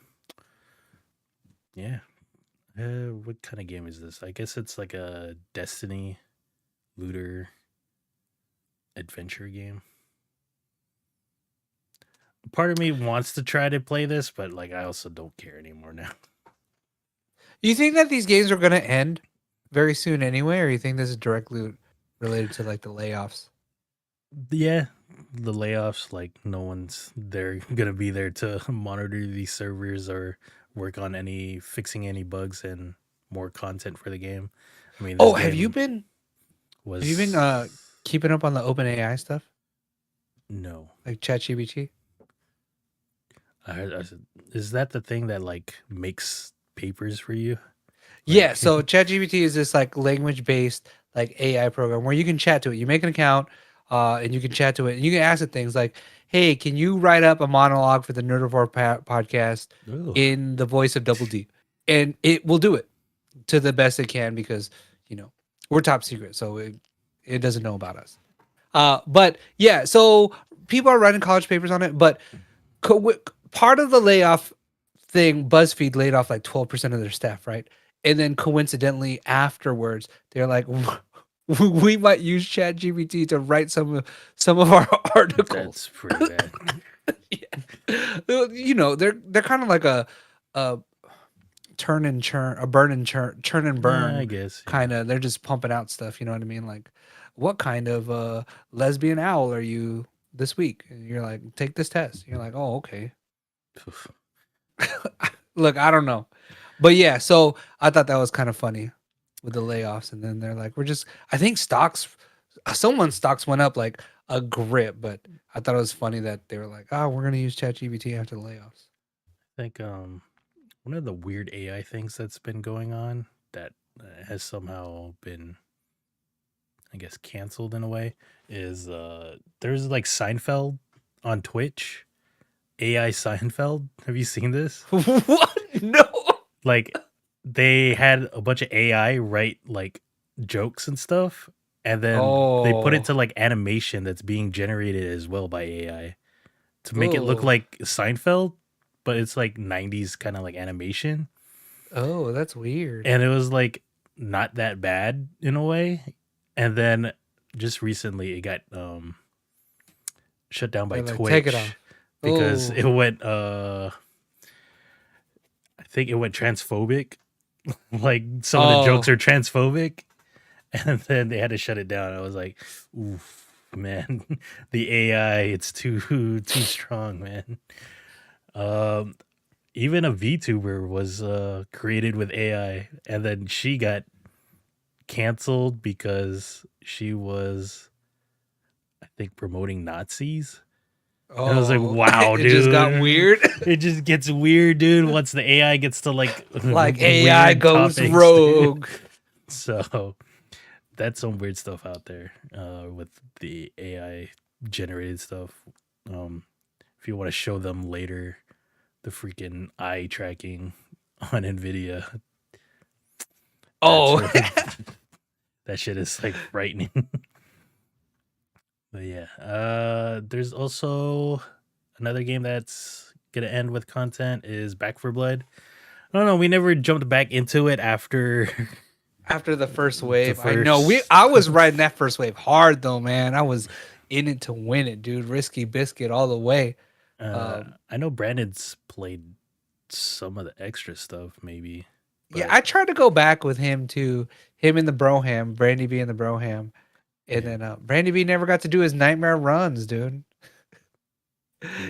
yeah. What kind of game is this? I guess it's like a Destiny looter adventure game. Part of me wants to try to play this, but like I also don't care anymore now. You think that these games are going to end very soon anyway, or you think this is directly related to like the layoffs? Yeah, the layoffs, like no one's there gonna be there to monitor these servers or work on any fixing any bugs and more content for the game. I mean, this Oh, have you game been was keeping up on the open AI stuff? no. Like ChatGPT? I said, is that the thing that like makes papers for you? Yeah, Like, so ChatGPT is this like language-based like AI program where you can chat to it. You make an account, and you can chat to it, and you can ask it things like, "Hey, can you write up a monologue for the Nerdivore podcast oh, in the voice of Double D?" And it will do it to the best it can because we're top secret, so it doesn't know about us. But yeah, so people are writing college papers on it, but part of the layoff thing, BuzzFeed laid off like 12% of their staff, right? And then coincidentally afterwards, they're like, we might use ChatGPT to write some of our articles. that's pretty bad. Yeah. They're kind of like a turn and churn, a burn and churn and Yeah, I burn guess. Yeah. kind of. They're just pumping out stuff. You know what I mean? Like, what kind of lesbian owl are you this week? And you're like, take this test. You're like, oh, okay. Look, I don't know. But yeah, so I thought that was kind of funny with the layoffs. And then they're like, I think someone's stocks went up like a grip, but I thought it was funny that they were like, oh, we're going to use ChatGPT after the layoffs. I think one of the weird AI things that's been going on that has somehow been, I guess, canceled in a way is there's like Seinfeld on Twitch. AI Seinfeld. Have you seen this? What? No. Like they had a bunch of AI write like jokes and stuff, and then they put it Oh. to like animation that's being generated as well by AI to make it look Oh. like Seinfeld, but it's like 90s kind of like animation. Oh, that's weird. And it was like not that bad in a way. And then just recently it got shut down by They're like, take it Twitch off. because Oh. it went I think it went transphobic. Like some of the jokes Oh. are transphobic, and then they had to shut it down. I was like, oof, man, the AI, it's too strong, man. Even a VTuber was created with AI, and then she got canceled because she was, I think, promoting Nazis. And I was like, Oh. wow, It just got dude. weird. It just gets weird, dude, once the AI gets to like Like AI weird goes topics, dude. rogue. So that's some weird stuff out there with the AI generated stuff. If you want to show them later the freaking eye tracking on Nvidia, Oh. that shit is like frightening. But yeah, there's also another game that's gonna end with content is Back for Blood. I don't know. We never jumped back into it after After the first The wave, first, I was riding that first wave hard though, man. I was in it to win it, dude. Risky biscuit all the way. I know Brandon's played some of the extra stuff, maybe, Yeah, but I tried to go back with him too. Him in the Broham, Brandy B in the Broham, and yeah, then Brandy B never got to do his nightmare runs, dude.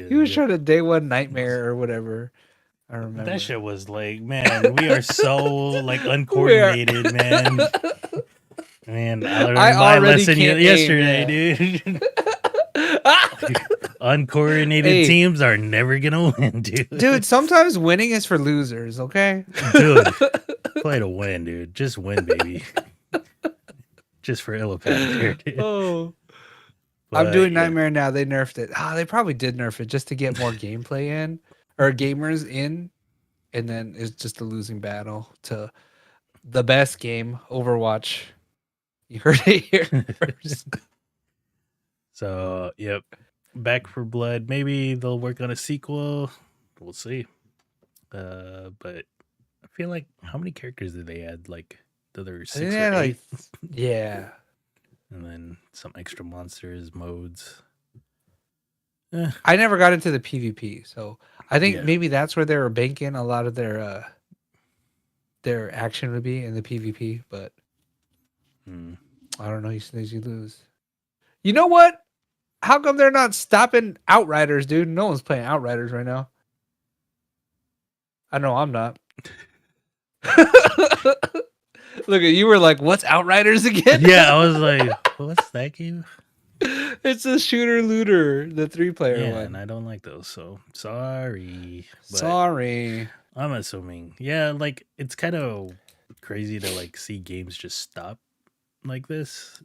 He was yeah, trying to day one nightmare or whatever. I that remember. shit was like, man, we are so like We are. uncoordinated, man. Man, I I learned my already lesson can't aim. yesterday, Yeah. dude. Uncoordinated Hey, teams are never gonna win, dude. dude. Sometimes winning is for losers. Okay. Dude, play to win, dude. Just win, baby. Just for Illipad there, dude. Oh. I'm But doing yeah, Nightmare now. They nerfed it. Ah, they probably did nerf it just to get more gameplay in or gamers in, and then it's just a losing battle to the best game, Overwatch. You heard it here first. so yep. Back for Blood. Maybe they'll work on a sequel. We'll see. But I feel like how many characters did they add? Like the other I think 6 they or had 8, yeah. and then some extra monsters modes. I never got into the PvP, so I think Yeah. maybe that's where they were banking a lot of their action would be in the PvP. But Hmm. I don't know. You snooze, you lose. You know what? How come they're not stopping Outriders, dude? No one's playing Outriders right now. I know I'm not. Look at you were like, what's Outriders again? Yeah, I was like, what's that game? It's a shooter looter, the 3-player Yeah, one. and I don't like those, so sorry. But Sorry. I'm assuming. Yeah, like it's kind of crazy to like see games just stop like this.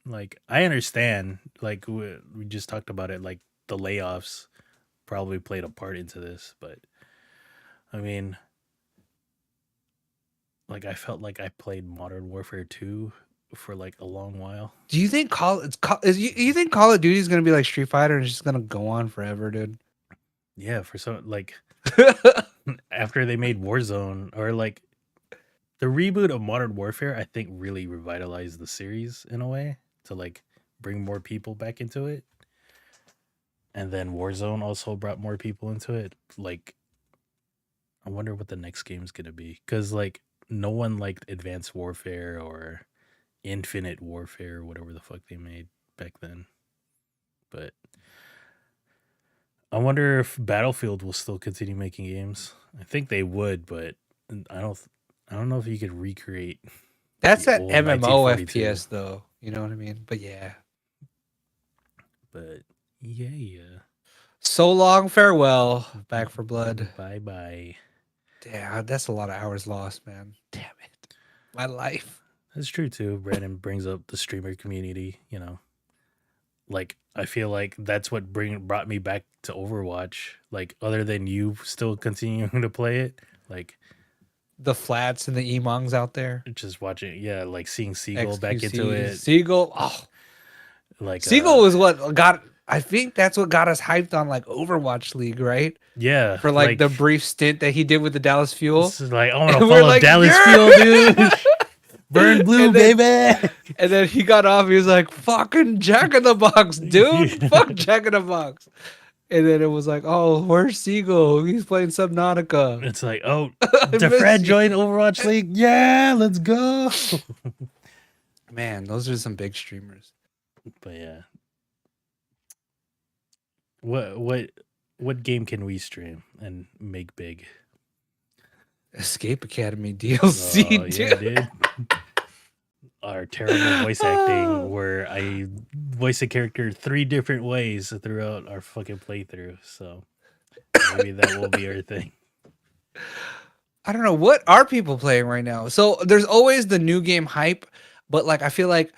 Like I understand, like we just talked about it, like the layoffs probably played a part into this, but I mean, like I felt like I played Modern Warfare 2 for like a long while. Do you think you think Call of Duty is gonna be like Street Fighter and it's just gonna go on forever, dude? Yeah, for some like after they made Warzone or like the reboot of Modern Warfare, I think really revitalized the series in a way to like bring more people back into it. And then Warzone also brought more people into it. Like, I wonder what the next game's gonna be because like no one liked Advanced Warfare or Infinite Warfare or whatever the fuck they made back then. But I wonder if Battlefield will still continue making games. I think they would, but I don't. I don't know if you could recreate That's the that old MMO 1942. FPS though. You know what I mean? But yeah. But yeah. So long, farewell. Back for Blood. Bye bye. Damn, that's a lot of hours lost, man. Damn it. My life. That's true too. Brandon brings up the streamer community. You know, like I feel like that's what brought me back to Overwatch. Like other than you still continuing to play it, like The flats and the emongs out there. just watching. Yeah, like seeing Seagull back into XQC. it. Seagull. Oh, Like Seagull was what got. I think that's what got us hyped on like Overwatch League, right? yeah, For like the brief stint that he did with the Dallas Fuel. this is like I want to And we're follow like, Dallas "Yeah!" Fuel, dude. Burn blue, And then- baby. And then he got off. He was like, "Fucking Jack in the Box, dude! Yeah. Fuck Jack in the Box." And then it was like, "Oh, where's Seagull? He's playing Subnautica." It's like, oh, I miss DeFred you. joined Overwatch League. Yeah, let's go. Man, those are some big streamers. But yeah, what game can we stream and make big? Escape Academy DLC, Oh yeah, dude. dude. Our terrible voice acting, where I voice a character 3 different ways throughout our fucking playthrough. So maybe that will be our thing. I don't know what are people playing right now. So there's always the new game hype, but like I feel like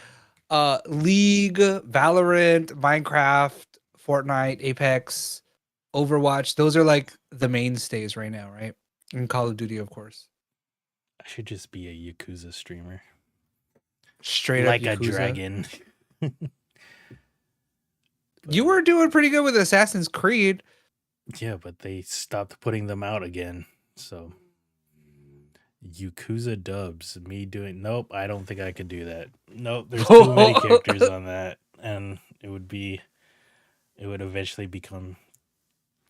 League, Valorant, Minecraft, Fortnite, Apex, Overwatch, those are like the mainstays right now, right? And Call of Duty, of course. I should just be a Yakuza streamer, Straight like up a Yakuza. dragon. You were doing pretty good with Assassin's Creed. Yeah, but they stopped putting them out again. So Yakuza dubs. Me doing nope. I don't think I could do that. Nope. There's too many characters on that, and it would eventually become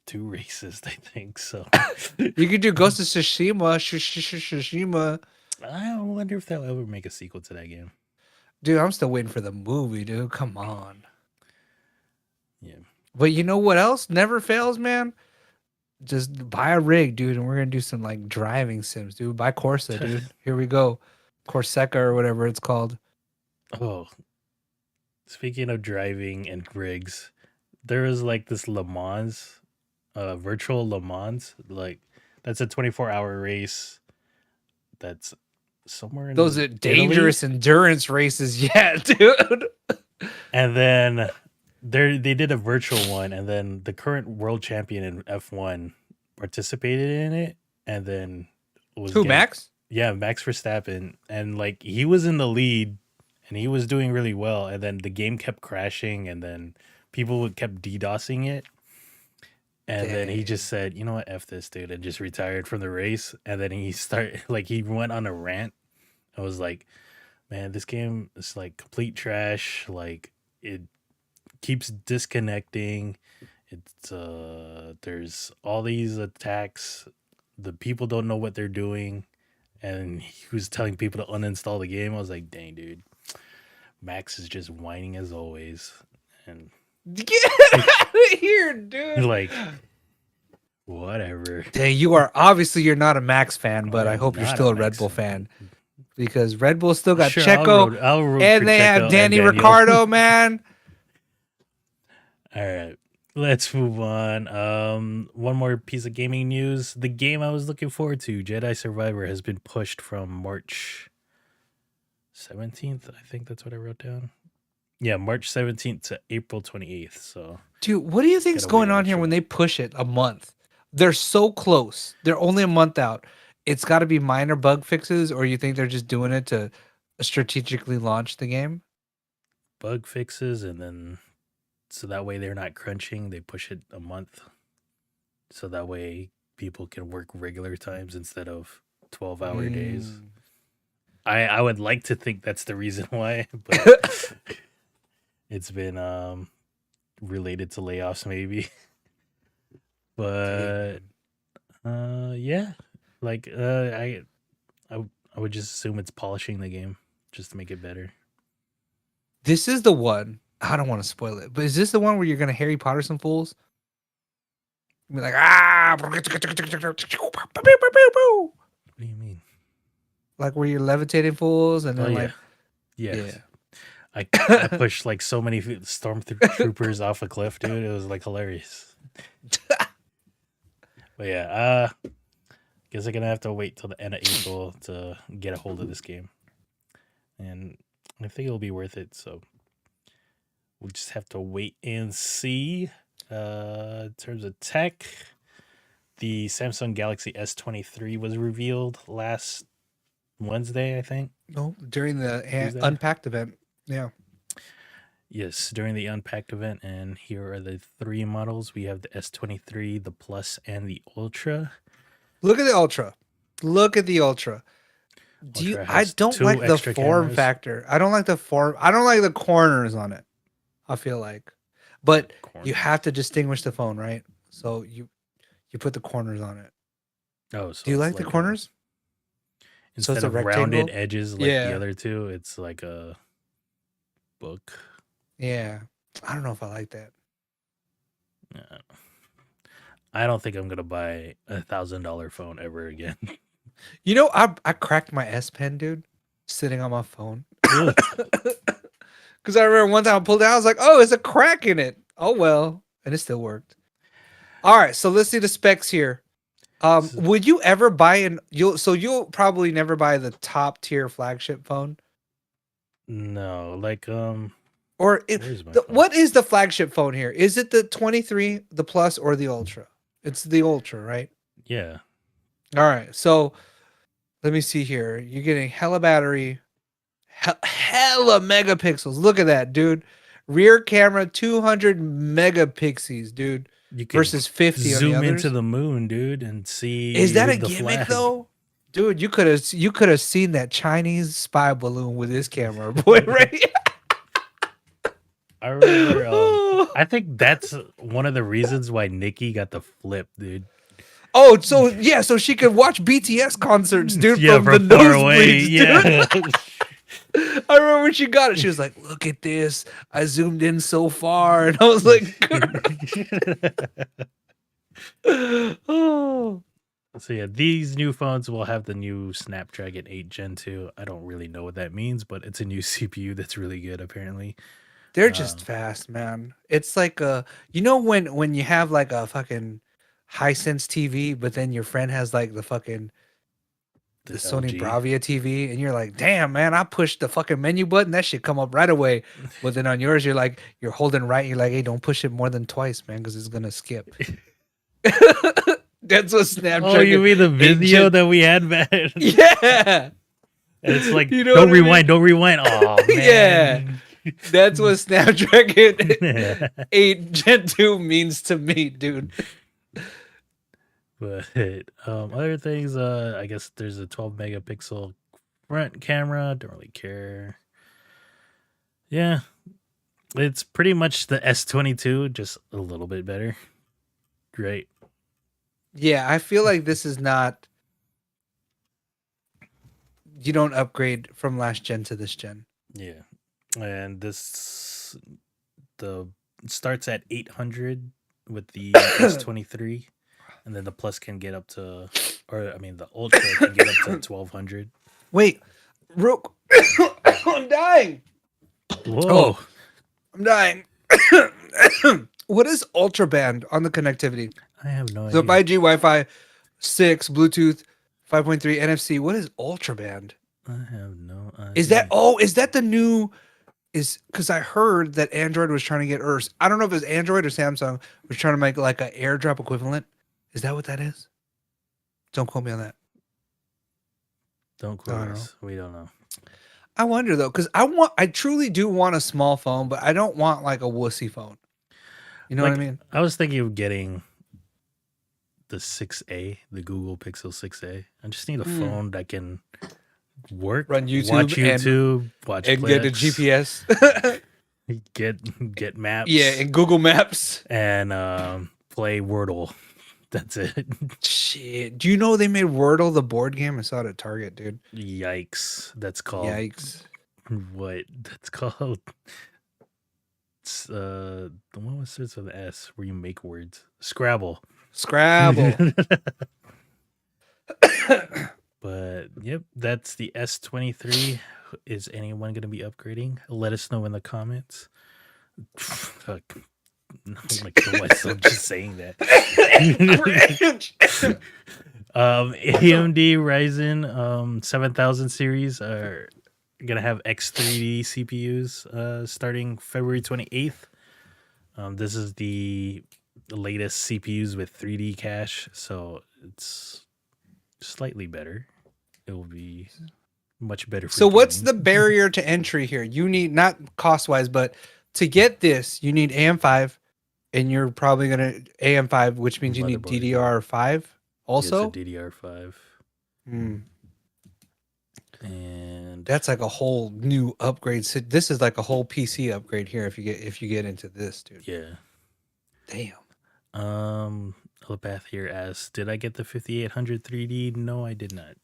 too racist. I think so. You could do Ghost of Tsushima. Tsushima. I wonder if they'll ever make a sequel to that game. Dude, I'm still waiting for the movie, dude. Come on. Yeah. But you know what else never fails, man? Just buy a rig, dude, and we're gonna do some like driving sims, dude. Buy Corsa, dude. Here we go. Corsica or whatever it's called. Oh, speaking of driving and rigs, there is like this Le Mans, virtual Le Mans, like that's a 24-hour race. That's somewhere in Those are dangerous Italy. endurance races, yeah, dude. And then they did a virtual one, and then the current world champion in F1 participated in it, and then Who, Max? Yeah, Max Verstappen, and like he was in the lead, and he was doing really well, and then the game kept crashing, and then people kept DDoSing it, and then he just said, "You know what, F this dude," and just retired from the race, and then he went on a rant. I was like, "Man, this game is like complete trash. Like it keeps disconnecting. It's there's all these attacks. The people don't know what they're doing." And he was telling people to uninstall the game. I was like, dang, dude. Max is just whining as always. And get out of here, dude. Like, whatever. Dang, you're not a Max fan, but I hope you're still a Red Bull fan. Because Red Bull still got Checo, I'll root and they have Danny Ricciardo, man. All right. Let's move on. One more piece of gaming news. The game I was looking forward to, Jedi Survivor, has been pushed from March 17th. I think that's what I wrote down. Yeah, March 17th to April 28th. So, dude, what do you think is going on here when they push it a month? They're so close. They're only a month out. It's got to be minor bug fixes, or you think they're just doing it to strategically launch the game? Bug fixes, and then so that way they're not crunching. They push it a month. So that way people can work regular times instead of 12-hour days. I would like to think that's the reason why, but it's been related to layoffs maybe. But yeah. Like I would just assume it's polishing the game just to make it better. This is the one. I don't want to spoil it, but is this the one where you're gonna Harry Potter some fools? Be like, What do you mean? Like where you're levitating fools and then yeah. I pushed like so many stormtroopers off a cliff, dude. It was like hilarious. But yeah, guess I'm gonna have to wait till the end of April to get a hold of this game, and I think it'll be worth it. So we'll just have to wait and see. In terms of tech, the Samsung Galaxy S23 was revealed last Wednesday, I think. No, during the Unpacked event. Yeah. Yes, during the Unpacked event, and here are the three models. We have the S23, the Plus, and the Ultra. Look at the Ultra. Look at the Ultra. I don't like the form factor. I don't like the form. I don't like the corners on it. I feel like, but you have to distinguish the phone, right? So you put the corners on it. Oh, so do you like the corners? Instead of rounded edges like the other two, it's like a book. Yeah, I don't know if I like that. Yeah. I don't think I'm gonna buy $1,000 phone ever again. You know, I cracked my S Pen, dude, sitting on my phone. Because I remember one time I pulled it out, I was like, "Oh, it's a crack in it." Oh well, and it still worked. All right, so let's see the specs here. Would you ever buy you'll probably never buy the top tier flagship phone? No, like what is the flagship phone here? Is it the 23, the Plus, or the Ultra? It's the Ultra, right? Yeah. All right, so let me see here. You're getting hella battery, hella megapixels. Look at that, dude. Rear camera 200 megapixels, dude. You can versus 50 zoom on the into the moon, dude, and see. Is that a gimmick though? Dude, you could have seen that Chinese spy balloon with this camera, boy, right? I remember. I think that's one of the reasons why Nikki got the flip, dude. Oh, so yeah, so she could watch BTS concerts, dude, Yeah, from the from far away. nosebleeds, Yeah. dude. I remember when she got it. She was like, "Look at this! I zoomed in so far," and I was like, "Oh, So yeah, these new phones will have the new Snapdragon 8 Gen 2. I don't really know what that means, but it's a new CPU that's really good apparently. they're just Um, fast, man." It's like you know when you have like a fucking high sense TV, but then your friend has like the the Sony LG. Bravia TV, and you're like, "Damn, man, I pushed the fucking menu button, that shit come up right away." But then on yours, you're like, you're holding right, you're like, "Hey, don't push it more than twice, man, because it's gonna skip." That's what Oh, you Snapdragon mean the 8 video Gen. that we had back? And Yeah. it's like, You know don't what I mean? rewind, don't rewind. Oh Yeah. man. That's what Snapdragon 8 Gen 2 means to me, dude. But other things, I guess there's a 12 megapixel front camera. Don't really care. Yeah, it's pretty much the S22, just a little bit better. Great. Yeah, I feel like this is not, you don't upgrade from last gen to this gen. Yeah, and this the starts at 800 with the S23, and then the Plus can get up to, or I mean, the Ultra can get up to 1200. Wait, real I'm dying. Whoa. Oh, I'm dying. What is ultra band on the connectivity? I have no So idea. 5G, Wi-Fi, 6, Bluetooth, 5.3, NFC. What is ultra band? I have no idea. Is that the new, is because I heard that Android was trying to get, or I don't know if it was Android or Samsung was trying to make like an AirDrop equivalent. Is that what that is? Don't quote me on that. Don't I quote don't know. us. We don't know. I wonder though, because I truly do want a small phone, but I don't want like a wussy phone. You know Like, what I mean? I was thinking of getting the 6A, the Google Pixel 6A. I just need a phone that can work, Run YouTube watch and YouTube, watch get a Plex, GPS. get maps, Yeah, and Google Maps. and play Wordle. That's it. Shit. Do you know they made Wordle the board game? I saw it at Target, dude. Yikes! That's called Yikes. what? That's called. It's, the one with starts with an S, where you make words. Scrabble. Scrabble. But yep, that's the S23. Is anyone going to be upgrading? Let us know in the comments. Fuck. Oh my god, why am just saying that? AMD Ryzen 7000 series are gonna have X3D CPUs starting February 28th. This is the latest CPUs with 3D cache, so it's slightly better. It will be much better for So what's gaming. the barrier to entry here? You need, not cost wise, but to get this, you need AM5, and you're probably gonna AM5, which means you need Motherboard, yeah. DDR5 also. Yes, a DDR5. Mm, And that's like a whole new upgrade. So this is like a whole PC upgrade here if you get into this, dude. yeah. Damn. Telepath here asks, did I get the 5800 3D? No, I did not.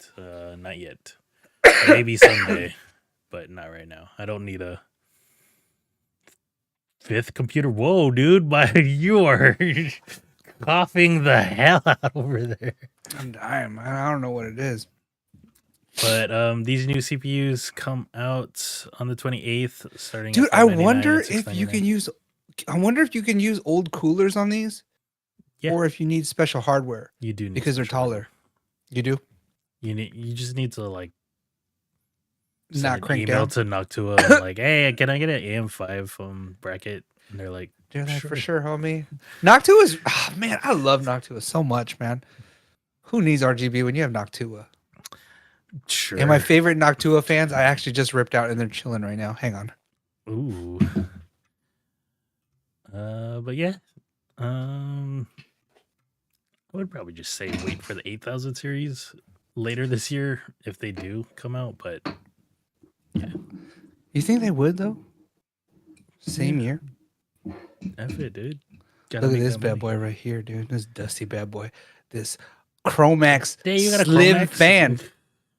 Not yet. Maybe someday, but not right now. I don't need a fifth computer. Whoa, dude, you are coughing the hell out over there. I'm dying, man. I don't know what it is. But these new CPUs come out on the 28th, starting. Dude, at I $599 wonder and if you $699. can use. I wonder if you can use old coolers on these, Yeah. or if you need special hardware You do need because they're special taller. You do You just need to like send not an crank email down. to Noctua and like, hey, can I get an AM5 bracket? And they're like, Do that sure. for sure, homie. Noctua is, man, I love Noctua so much, man. Who needs RGB when you have Noctua? Sure. And my favorite Noctua fans, I actually just ripped out and they're chilling right now. Hang on. Ooh. But yeah. I would probably just say wait for the 8000 series. later this year if they do come out, but yeah. You think they would though? Same year. F it, dude. Gotta Look at make this that bad money. boy right here, dude. This dusty bad boy. This Chromax Hey, you got a slim Chromax? fan.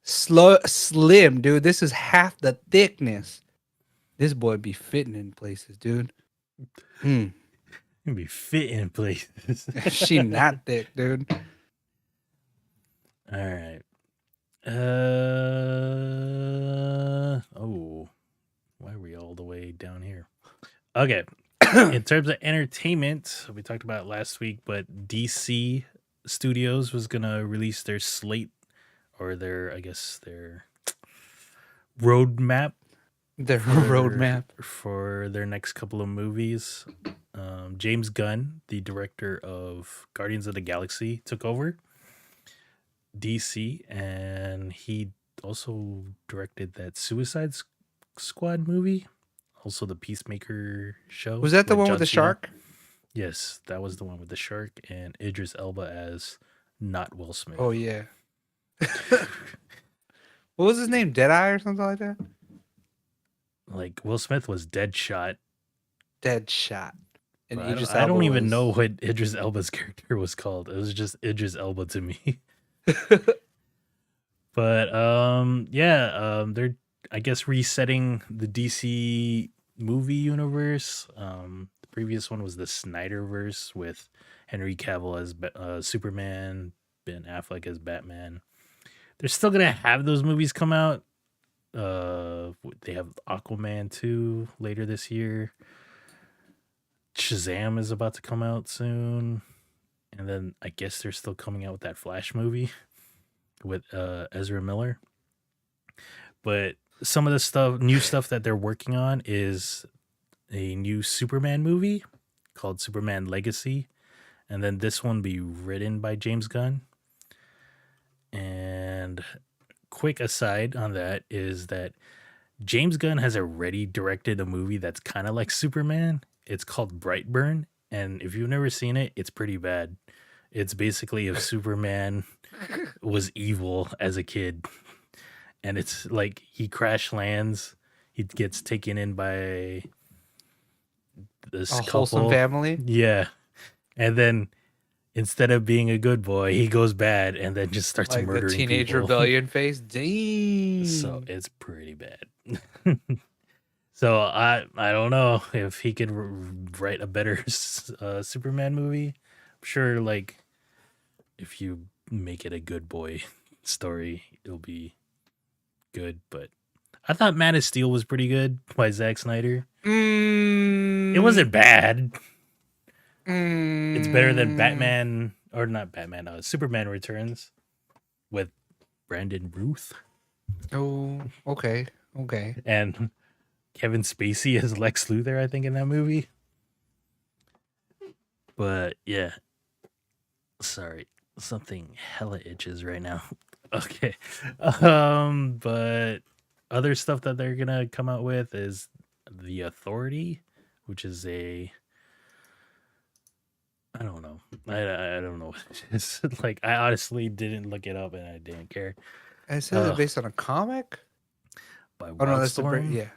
Slim, dude. This is half the thickness. This boy be fitting in places, dude. Gonna be fit in places. She not thick, dude. All right. Oh, why are we all the way down here? Okay. In terms of entertainment, we talked about it last week, but DC Studios was gonna release their slate or their roadmap. The roadmap for their next couple of movies. James Gunn, the director of Guardians of the Galaxy, took over DC, and he also directed that Suicide Squad movie, also the Peacemaker show. Was that the one John with the Cena. shark? Yes, that was the one with the shark, and Idris Elba as not Will Smith. Oh yeah. What was his name? Deadeye or something like that? Like Will Smith was Deadshot. Deadshot. And I don't even know what Idris Elba's character was called. It was just Idris Elba to me. But they're I guess resetting the DC movie universe. The previous one was the Snyderverse with Henry Cavill as Superman, Ben Affleck as Batman. They're still gonna have those movies come out. They have Aquaman 2 later this year. Shazam is about to come out soon. And then I guess they're still coming out with that Flash movie with Ezra Miller. But some of the new stuff that they're working on is a new Superman movie called Superman Legacy. And then this one be written by James Gunn. And quick aside on that is that James Gunn has already directed a movie that's kind of like Superman. It's called Brightburn, and if you've never seen it, it's pretty bad. It's basically if Superman was evil as a kid, and it's like he crash lands, he gets taken in by this wholesome family. Yeah, and then instead of being a good boy, he goes bad and then just starts like murdering the teenage people. rebellion phase. Damn. So it's pretty bad. So I don't know if he could write a better Superman movie. I'm sure, like, if you make it a good boy story, it'll be good. But I thought Man of Steel was pretty good by Zack Snyder. It wasn't bad. It's better than Batman, or not Batman, Superman Returns with Brandon Routh. Oh, okay. And Kevin Spacey as Lex Luthor, I think, in that movie. But yeah. Sorry. Something hella itches right now. Okay. But other stuff that they're gonna come out with is The Authority, which is I don't know. I don't know what it is. Like, I honestly didn't look it up and I didn't care. It says it's based on a comic? By Oh no, that's Wildstorm.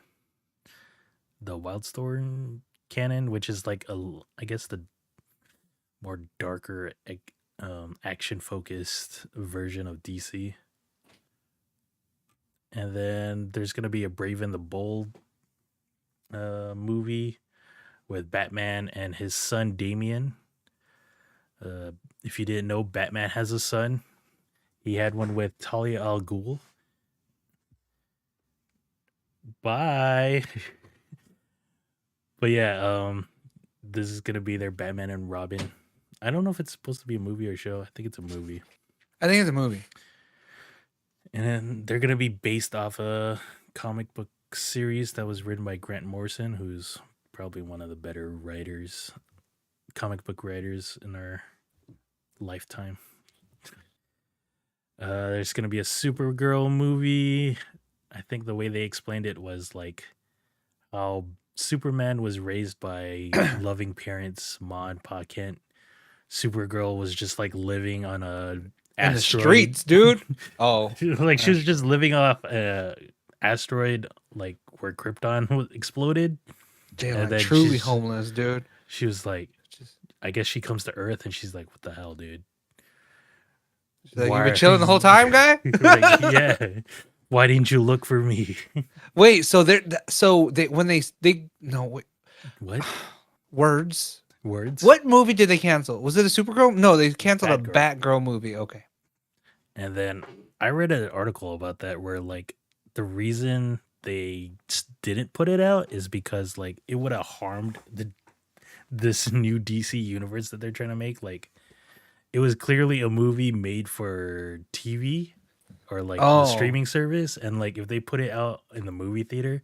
The Wildstorm canon, which is like I guess the more darker action focused version of DC. And then there's gonna be a Brave and the Bold movie with Batman and his son Damian. If you didn't know, Batman has a son. He had one with Talia al Ghul. Bye. But yeah, this is gonna be their Batman and Robin. I don't know if it's supposed to be a movie or a show. I think it's a movie. I think it's a movie. And then they're gonna be based off a comic book series that was written by Grant Morrison, who's probably one of the better writers, comic book writers in our lifetime. There's gonna be a Supergirl movie. I think the way they explained it was like how Superman was raised by loving parents, Ma and Pa Kent. Supergirl was just like living on a in the streets, dude. Oh, Like she was just living off asteroid, like where Krypton exploded. damn, And like then truly homeless, dude. She was like, Just, I guess she comes to Earth and she's like, what the hell, dude? she's like, you been chilling the whole time, guy? Like, yeah. Why didn't you look for me? Wait, so they when they no wait. What? Words. What movie did they cancel? Was it a Supergirl? No, they canceled a Batgirl. Batgirl movie. Okay. And then I read an article about that where like the reason they didn't put it out is because like it would have harmed this new DC universe that they're trying to make. Like it was clearly a movie made for TV or like the streaming service, and like if they put it out in the movie theater,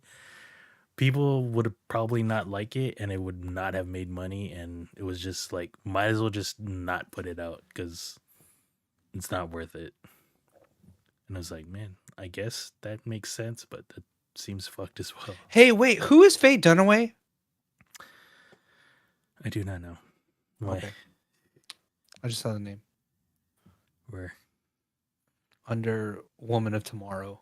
people would probably not like it and it would not have made money, and it was just like might as well just not put it out because it's not worth it. And I was like, man, I guess that makes sense, but that seems fucked as well. Hey, wait, who is Faye Dunaway? I do not know. Why? Okay. I just saw the name. Where? Under Woman of Tomorrow.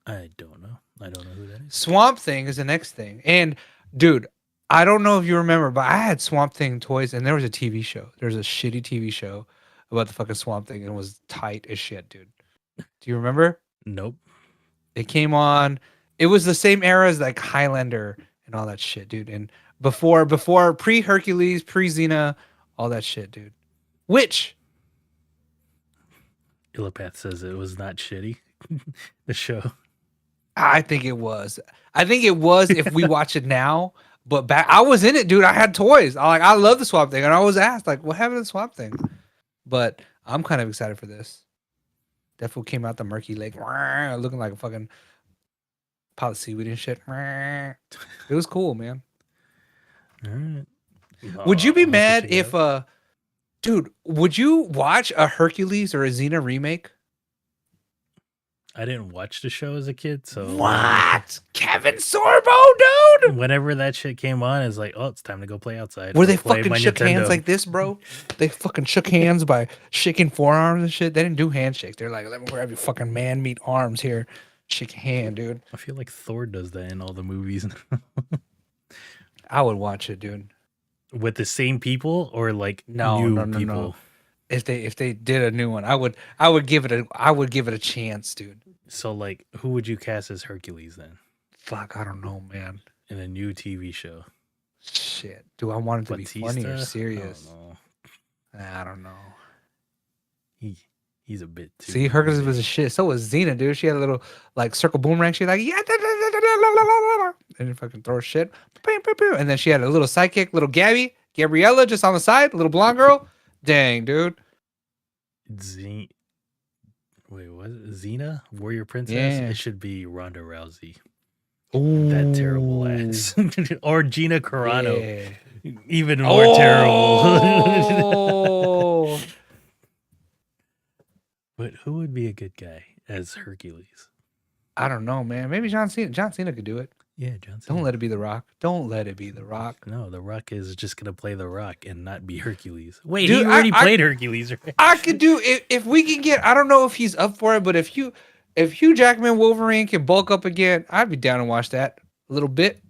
I don't know. I don't know who that is. Swamp Thing is the next thing. And dude, I don't know if you remember, but I had Swamp Thing toys and there was a TV show. There's a shitty TV show about the fucking Swamp Thing and it was tight as shit, dude. Do you remember? Nope. It came on. It was the same era as like Highlander and all that shit, dude. And before pre-Hercules, pre-Xena, all that shit, dude. Which Illapath says it was not shitty. The show. I think it was. I think it was if we watch it now. But back, I was in it, dude. I had toys. I love the Swamp Thing, and I was asked like, "What happened to the Swamp Thing?" But I'm kind of excited for this. Definitely came out the murky lake, looking like a fucking pot of seaweed and shit. It was cool, man. All right. Would you be mad if, dude? Would you watch a Hercules or a Xena remake? I didn't watch the show as a kid, so what? Kevin Sorbo, dude. Whenever that shit came on, it's like, oh, it's time to go play outside. Where they fucking shook hands like this, bro? They fucking shook hands by shaking forearms and shit. They didn't do handshakes. They're like, let me grab your fucking man meat arms here, shake your hand, dude. I feel like Thor does that in all the movies. I would watch it, dude. With the same people or like new people? No. If they did a new one, I would give it a chance, dude. So like, who would you cast as Hercules then? Fuck, I don't know, man. In a new TV show. Shit, do I want it to Batista? be funny or serious? I don't know. He's a bit too. See, Hercules was a shit. So was Xena, dude. She had a little like circle boomerang. She like yeah, and fucking throw shit. And then she had a little sidekick, little Gabriella, just on the side, a little blonde girl. Dang, dude. Wait, what? Xena, Warrior Princess. Yeah. It should be Ronda Rousey. Ooh. That terrible ass, or Gina Carano. Yeah. Even more terrible. But who would be a good guy as Hercules? I don't know, man. Maybe John Cena. John Cena could do it. Yeah, John Cena. Don't let it be The Rock. Don't let it be The Rock. No, The Rock is just gonna play The Rock and not be Hercules. Wait, dude, he already played Hercules, right? I could do if we can get. I don't know if he's up for it, but if Hugh Jackman Wolverine can bulk up again, I'd be down to watch that a little bit.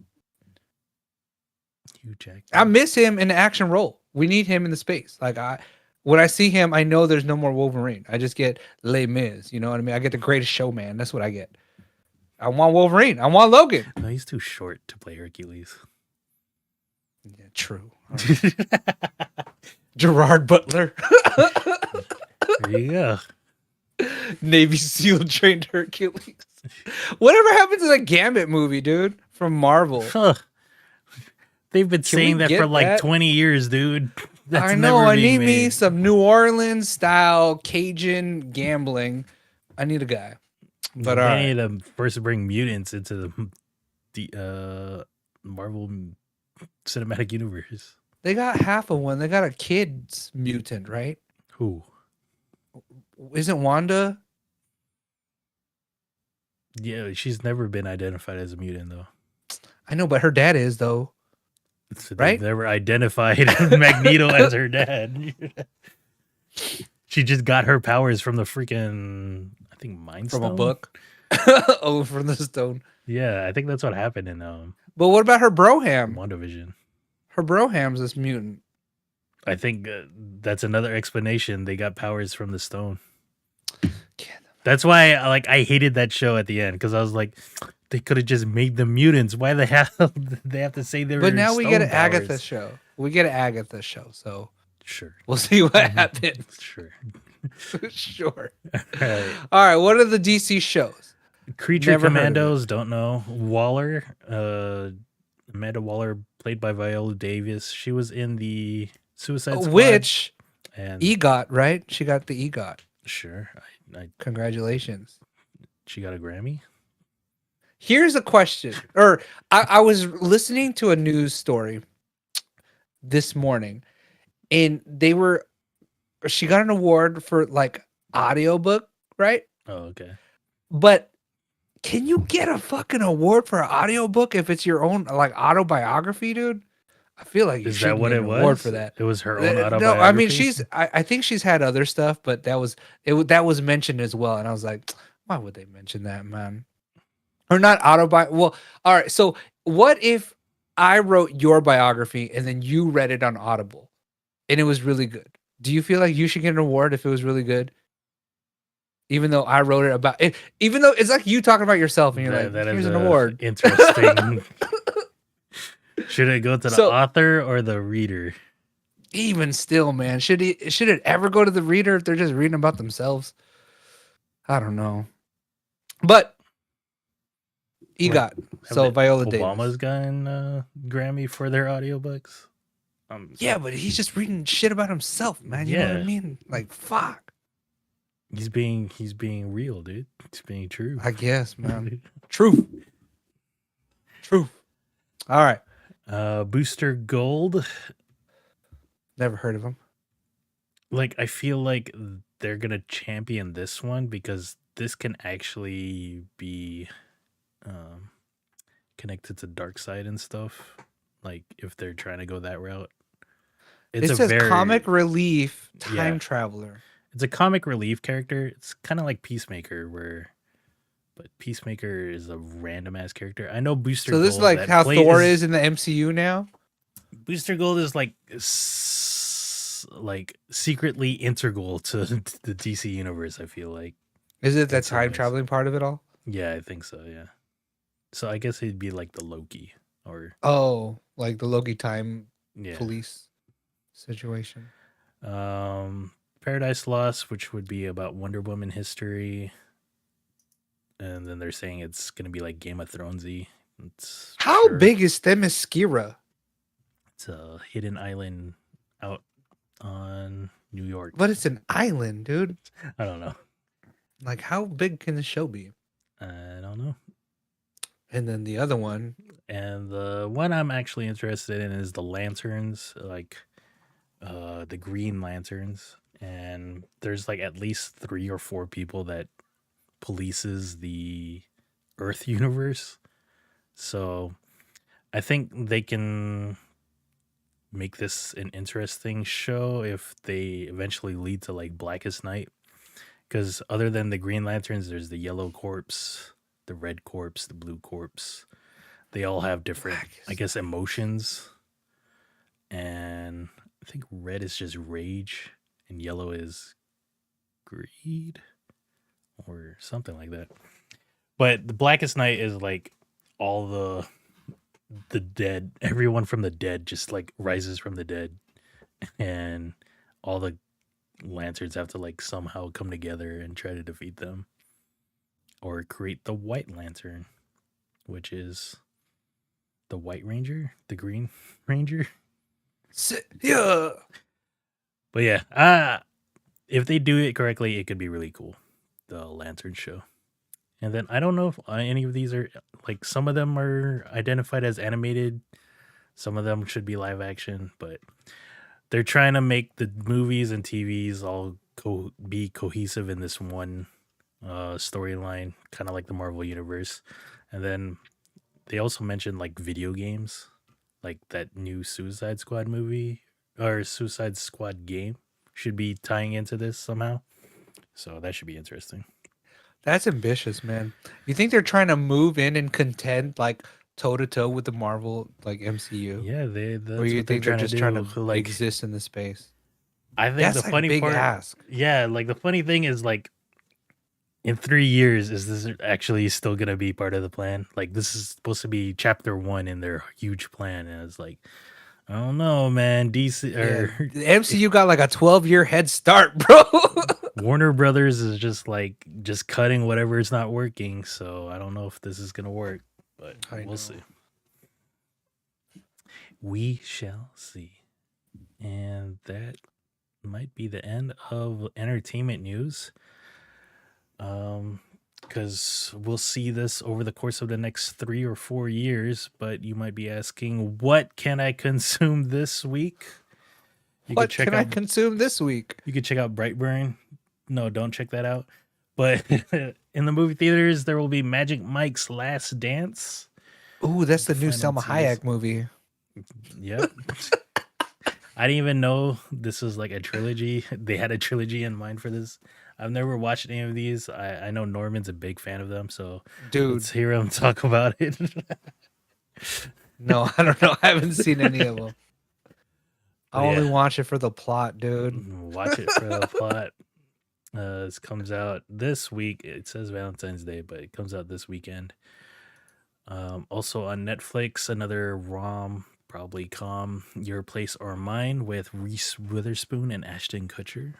Hugh Jackman. I miss him in the action role. We need him in the space. Like when I see him, I know there's no more Wolverine. I just get Les Mis. You know what I mean? I get the Greatest Showman. That's what I get. I want Wolverine. I want Logan. No, he's too short to play Hercules. Yeah, true. Right. Gerard Butler. There you go. Navy SEAL trained Hercules. Whatever happened to the Gambit movie, dude, from Marvel? Huh. They've been saying that for like 20 years, dude. I know. I need me some New Orleans style Cajun gambling. I need a guy. But they need to first bring mutants into the Marvel Cinematic Universe. They got half of one. They got a kid's mutant, right? Who? Isn't Wanda? Yeah, she's never been identified as a mutant, though. I know, but her dad is, though. So right? Never identified Magneto as her dad. She just got her powers from the freaking, I think, Mind From a Stone. book. Oh, from the stone. Yeah, I think that's what happened in But what about her broham? WandaVision. Her broham's this mutant. I think that's another explanation. They got powers from the stone. That's why I hated that show at the end, because I was like, they could have just made them mutants. Why the hell did they have to say they were? But now we get an stone powers? Agatha show. We get an Agatha show, so Sure. we'll see what happens. Sure. Sure. Right. All right. What are the DC shows? Creature Never heard of it. Commandos, don't know. Waller, Amanda Waller, played by Viola Davis. She was in the Suicide Squad. Which and EGOT, right? She got the EGOT. Sure. Congratulations. She got a Grammy. Here's a question. Or I was listening to a news story this morning, and she got an award for like audiobook, right? Oh, okay. But can you get a fucking award for an audiobook if it's your own like autobiography, dude? I feel like you should get an award for that. It was her own autobiography. No, I mean I think she's had other stuff, but that was mentioned as well, and I was like, why would they mention that, man? Or not Well, all right. So what if I wrote your biography and then you read it on Audible, and it was really good? Do you feel like you should get an award if it was really good? Even though I wrote it about it, even though it's like you talking about yourself and you're like, here's an award. Interesting. Should it go to the author or the reader? Even still, man, should it ever go to the reader if they're just reading about themselves? I don't know. But EGOT. So Viola Davis. Obama's gotten Grammy for their audiobooks. Yeah, but he's just reading shit about himself, man. You know what I mean? Like, fuck. He's being real, dude. He's being true. I guess, man. Truth. All right. Booster Gold. Never heard of him. Like, I feel like they're gonna champion this one because this can actually be connected to Darkseid and stuff. Like, if they're trying to go that route. It says comic relief time traveler. It's a comic relief character. It's kind of like Peacemaker, but Peacemaker is a random ass character. I know Booster Gold. So this is like how Thor is in the MCU now? Booster Gold is like secretly integral to the DC universe, I feel like. Is it that time traveling part of it all? Yeah, I think so, yeah. So I guess he'd be like the Loki or like the Loki time police situation. Paradise Lost, which would be about Wonder Woman history. And then they're saying it's going to be like Game of Thronesy. How big is Themyscira? It's a hidden island out on New York. But it's an island, dude. I don't know. Like, how big can the show be? I don't know. And then the other one. And the one I'm actually interested in is the Lanterns, like the Green Lanterns. And there's like at least 3 or 4 people that polices the Earth universe. So I think they can make this an interesting show if they eventually lead to like Blackest Night. Because other than the Green Lanterns, there's the Yellow Corpse, the Red Corpse, the Blue Corpse. They all have different, I guess, emotions. And I think red is just rage and yellow is greed or something like that. But the Blackest Night is like all the dead, everyone from the dead just like rises from the dead, and all the lanterns have to like somehow come together and try to defeat them or create the White Lantern, which is the White Ranger, the Green Ranger. Yeah. But yeah, if they do it correctly, it could be really cool. The Lantern show. And then I don't know if any of these are like, some of them are identified as animated. Some of them should be live action, but they're trying to make the movies and TVs all be cohesive in this one storyline, kind of like the Marvel universe. And then they also mentioned like video games, like that new Suicide Squad movie or Suicide Squad game should be tying into this somehow. So that should be interesting. That's ambitious, man. You think they're trying to move in and contend like toe to toe with the Marvel like MCU, Yeah, or that's you what they're think they're trying to just trying do. to Like, exist in the space? I think the That's like a funny big part, ask. yeah, like the funny thing is like in 3 years, is this actually still gonna be part of the plan? Like this is supposed to be chapter 1 in their huge plan, and it's like, I don't know, man. DC Yeah, or the MCU got like a 12-year head start, bro. Warner Brothers is just cutting whatever is not working. So I don't know if this is gonna work, but I know. we'll see. We shall see. And that might be the end of entertainment news. Because we'll see this over the course of the next 3 or 4 years. But you might be asking, what can I consume this week? What can I consume this week? You could check out Brightburn. No, don't check that out. But in the movie theaters, there will be Magic Mike's Last Dance. Ooh, that's the new Final Selma Hayek movie. Yep. I didn't even know this was like a trilogy. They had a trilogy in mind for this. I've never watched any of these. I know Norman's a big fan of them, so Dude, let's hear him talk about it. no, I don't know. I haven't seen any of them. I Yeah. only watch it for the plot, dude. Watch it for the plot. This comes out this week. It says Valentine's Day, but it comes out this weekend. Also on Netflix, another rom, probably com, Your Place or Mine with Reese Witherspoon and Ashton Kutcher.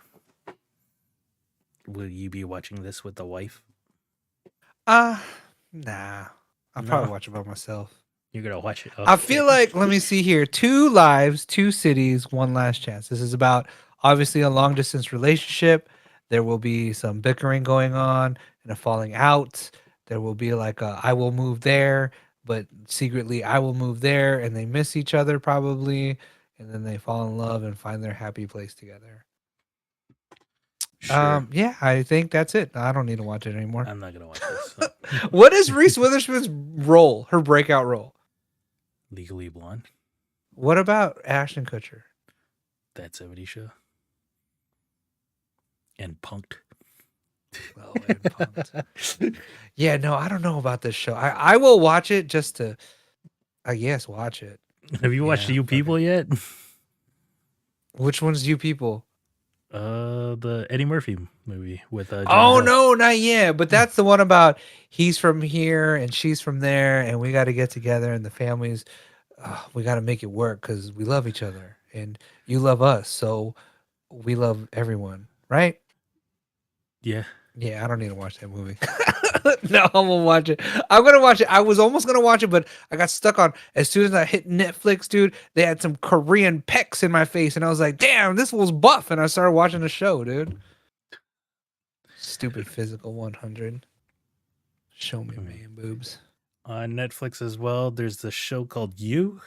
Will you be watching this with the wife? Nah. I'll No. probably watch it by myself. You're gonna watch it. I feel like, let me see here. 2 lives, 2 cities, 1 last chance. This is about obviously a long distance relationship. There will be some bickering going on and a falling out. There will be like a I will move there, but secretly I will move there, and they miss each other probably, and then they fall in love and find their happy place together. Sure. Yeah, I think that's it. I don't need to watch it anymore. I'm not gonna watch this. So. What is Reese Witherspoon's role? Her breakout role? Legally Blonde. What about Ashton Kutcher? That 70 show. And Punked. Oh, and Punked. Yeah, no, I don't know about this show. I will watch it just to, I guess, watch it. Have you watched You People yet? Which one's You People? The Eddie Murphy movie with Jonah Oh Hill. no, not yet. But that's the one about he's from here and she's from there, and we got to get together, and the families, we got to make it work because we love each other, and you love us, so we love everyone, right? Yeah. Yeah, I don't need to watch that movie. No, I'm gonna watch it. I'm gonna watch it. I was almost gonna watch it, but I got stuck on. As soon as I hit Netflix, dude, they had some Korean pecs in my face, and I was like, "Damn, this was buff." And I started watching the show, dude. Stupid physical 100. Show me man boobs. On Netflix as well, there's the show called You.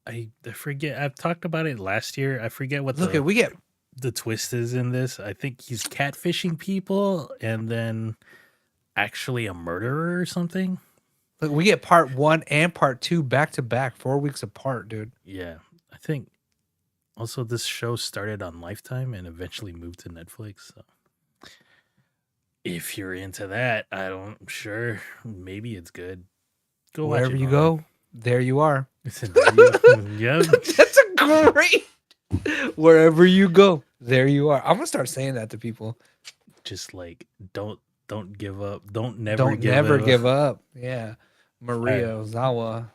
I forget. I've talked about it last year. I forget what we get the twist is in this. I think he's catfishing people and then actually a murderer or something. Look, we get part 1 and part 2 back to back, 4 weeks apart, dude. Yeah, I think. Also, this show started on Lifetime and eventually moved to Netflix. So. If you're into that, I'm sure maybe it's good. Go Wherever watch it, you go, there you are. Yeah, That's a great. Wherever you go, there you are. I'm gonna start saying that to people. Just like don't give up. Don't never give up. Yeah, Maria Ozawa.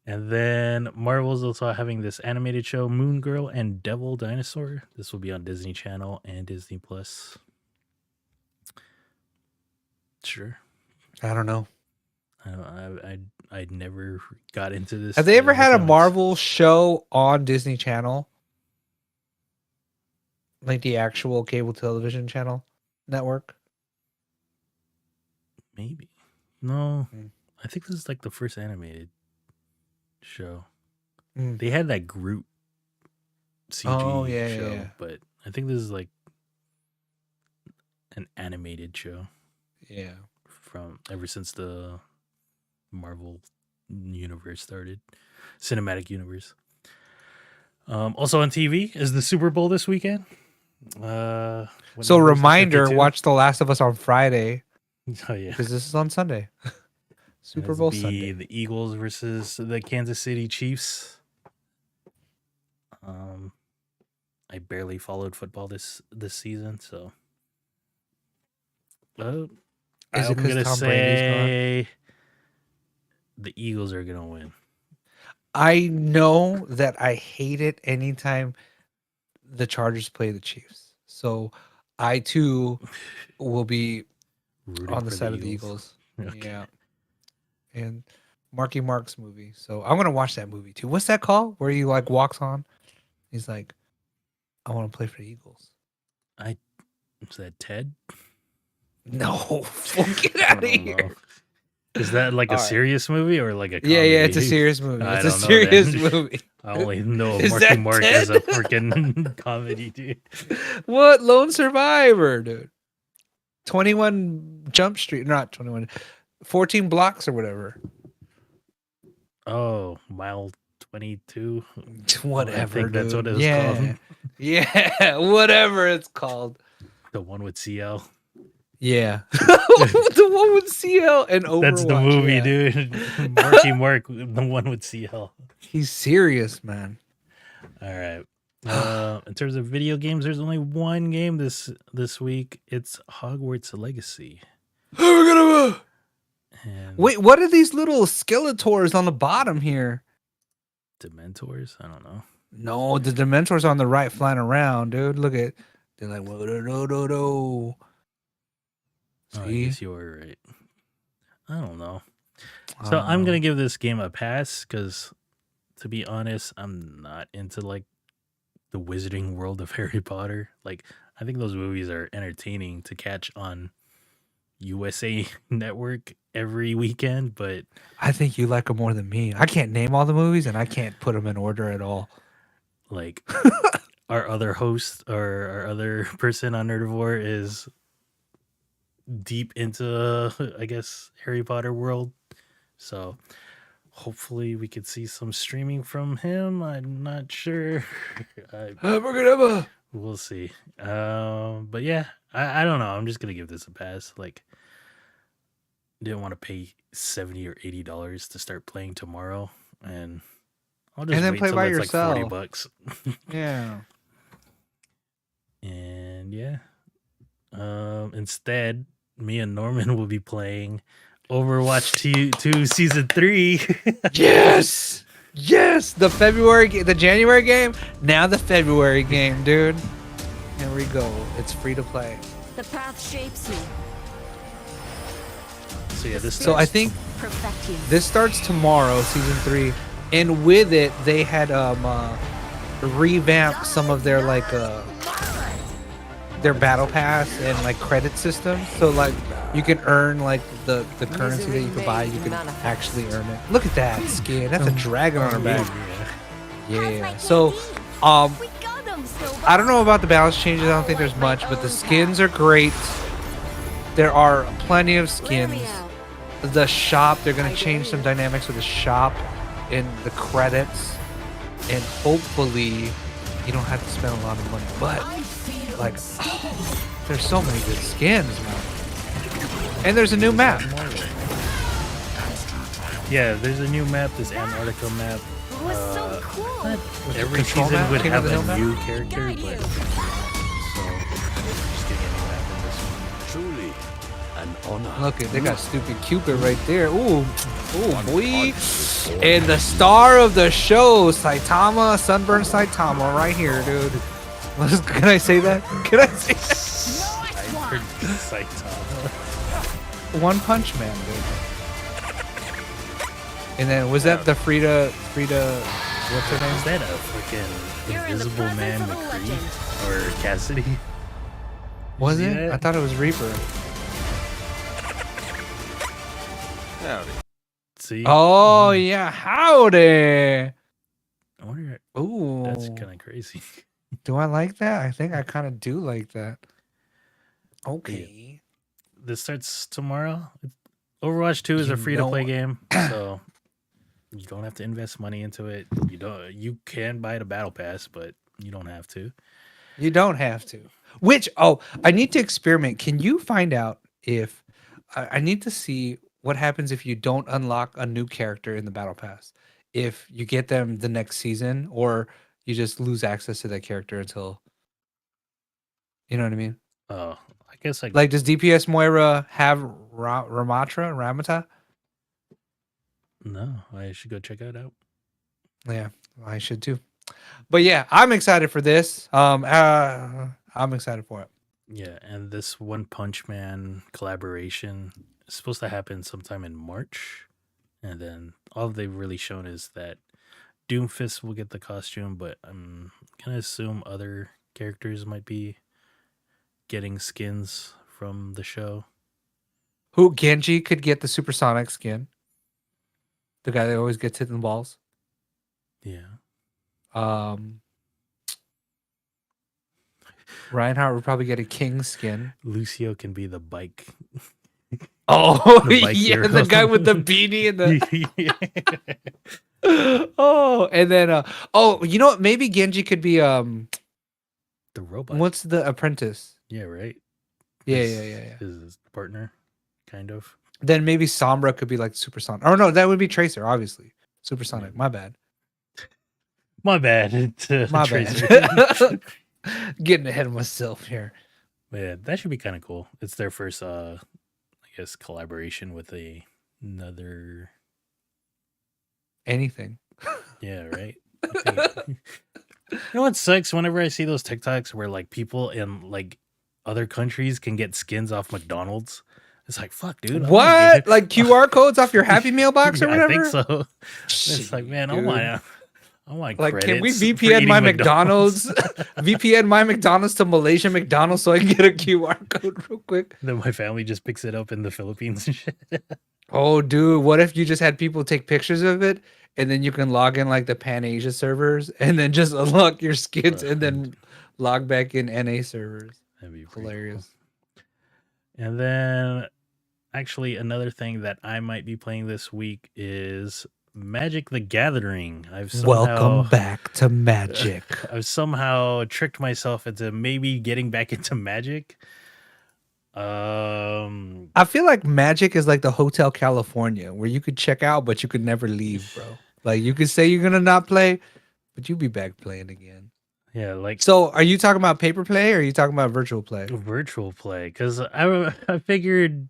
And then Marvel's also having this animated show, Moon Girl and Devil Dinosaur. This will be on Disney Channel and Disney Plus. Sure. I don't know. I never got into this. Have they ever had a Marvel show on Disney Channel? Like the actual cable television channel network? Maybe. No. I think this is like the first animated show. They had that Groot CG show, but I think this is like an animated show. Yeah. From ever since the Marvel universe started. Cinematic universe. Also on TV is the Super Bowl this weekend. So Numbers at reminder, 52? watch The Last of Us on Friday Oh yeah, because this is on Sunday. and Super it's Bowl be Sunday. the Eagles versus the Kansas City Chiefs. I barely followed football this season, so Is it I'm because gonna Tom Brady's gone? say the Eagles are gonna win. I know that I hate it anytime the Chargers play the Chiefs. So I too will be Rooting on the for side the of the Eagles. Eagles. Okay. Yeah. And Marky Mark's movie. So I'm gonna watch that movie too. What's that called? Where he like walks on? He's like, I want to play for the Eagles. Is that Ted? No, get I out of don't here. know. Is that like a All right. serious movie or like a Yeah, comedy? yeah, it's a serious movie. I It's a don't know serious then. movie. I only know Is Marky that Mark as a Ted? freaking comedy dude. What? Lone Survivor, dude. 21 Jump Street, not 21, 14 blocks or whatever. Oh, Mile 22. Whatever, I think that's dude. what it's Yeah. called. Yeah, whatever it's called. The one with CL. Yeah. The one with CL and Overwatch. That's the movie, yeah. dude. Marky Mark, the one with CL. He's serious, man. All right. In terms of video games, there's only one game this week. It's Hogwarts Legacy. And Wait, what are these little Skeletors on the bottom here? Dementors? I don't know. No, the Dementors on the right flying around, dude. Look at, they're like, whoa, do, do, do. Oh, I See? guess you were right. I don't know. So I'm gonna give this game a pass because, to be honest, I'm not into like the Wizarding World of Harry Potter. Like, I think those movies are entertaining to catch on USA Network every weekend, but I think you like them more than me. I can't name all the movies and I can't put them in order at all. like our other host or our other person on Nerdivore is deep into, I guess, Harry Potter world. So hopefully we could see some streaming from him. I'm not sure. We'll see. But yeah, I don't know. I'm just gonna give this a pass. Like, didn't want to pay $70 or $80 to start playing tomorrow, and I'll just then wait play till by it's yourself. like $40. Yeah. And yeah. Instead, me and Norman will be playing Overwatch 2 Season 3. Yes! Yes! The January game, now the February game, dude. Here we go. It's free to play. The path shapes you. So yeah, So I think this starts tomorrow, season 3, and with it they had revamped some of their like their battle pass and like credit system. So like you can earn like the currency that you could buy, you can actually earn it. Look at that skin. That's a dragon on her back. Yeah. So I don't know about the balance changes. I don't think there's much, but the skins are great. There are plenty of skins. The shop, they're going to change some dynamics with the shop and the credits, and hopefully you don't have to spend a lot of money, but like there's so many good skins, man. And there's a new map. Yeah, there's a new map, this Antarctica map. It was so cool. Every Control season map? would King have of the a Hill new map? character, but so just getting a new map in this one. Truly an honor. Look, they got stupid Cupid right there. Ooh, boy. And the star of the show, Saitama, Sunburn Saitama, right here, dude. Can I say that? Can I say that? I heard Saitama. One Punch Man, dude. And then was that the Frida? What's her name? Is that a freaking You're in the Invisible Man presence of a McCree or Cassidy? Was See it? that? I thought it was Reaper. Howdy. See? Oh yeah, howdy. I wonder. Ooh, That's kind of crazy. do I like that? I think I kind of do like that. Okay. This starts tomorrow. Overwatch 2 is You a free to play know- game, so You don't have to invest money into it. You can buy the battle pass, but you don't have to. You don't have to. I need to experiment. Can you find out if I need to see what happens if you don't unlock a new character in the battle pass? If you get them the next season, or you just lose access to that character until, you know what I mean? Oh, I guess Like, does DPS Moira have Ramata? no. I should go check it out. Yeah, I should too. But yeah, I'm excited for this. I'm excited for it. Yeah, and this One Punch Man collaboration is supposed to happen sometime in March. And then all they've really shown is that Doomfist will get the costume, but I'm going to assume other characters might be getting skins from the show. Who Genji could get the supersonic skin? The guy that always gets hit in the balls. Yeah. Reinhardt would probably get a king skin. Lucio can be the bike. Oh, The bike yeah, hero. the guy with the beanie and the. Oh, and then you know what? Maybe Genji could be the robot. what's the apprentice? Yeah, right. Yeah, His- yeah. His partner, kind of. Then maybe Sombra could be like supersonic. Oh no, that would be Tracer, obviously. Supersonic. My bad. My bad. My Tracer. bad. Getting ahead of myself here. Yeah, that should be kind of cool. It's their first, I guess, collaboration with another. Anything. Yeah, right. You know what sucks? Whenever I see those TikToks where like people in like other countries can get skins off McDonald's, it's like fuck, dude. I wanna What? get- Like QR codes off your Happy Meal box or Yeah, whatever? I think so. It's like, man, I Dude. want Like, can we credits for VPN eating my McDonald's? VPN my McDonald's to Malaysia McDonald's so I can get a QR code real quick. Then my family just picks it up in the Philippines and shit. Oh, dude, what if you just had people take pictures of it and then you can log in like the Pan Asia servers and then just unlock your skins and then log back in NA servers? That'd be pretty Hilarious. cool. And then, actually, another thing that I might be playing this week is Magic the Gathering. Welcome back to Magic. I've somehow tricked myself into maybe getting back into Magic. I feel like Magic is like the Hotel California where you could check out, but you could never leave, bro. Like you could say you're going to not play, but you'll be back playing again. Yeah, like So are you talking about paper play or are you talking about virtual play? virtual play. Because I figured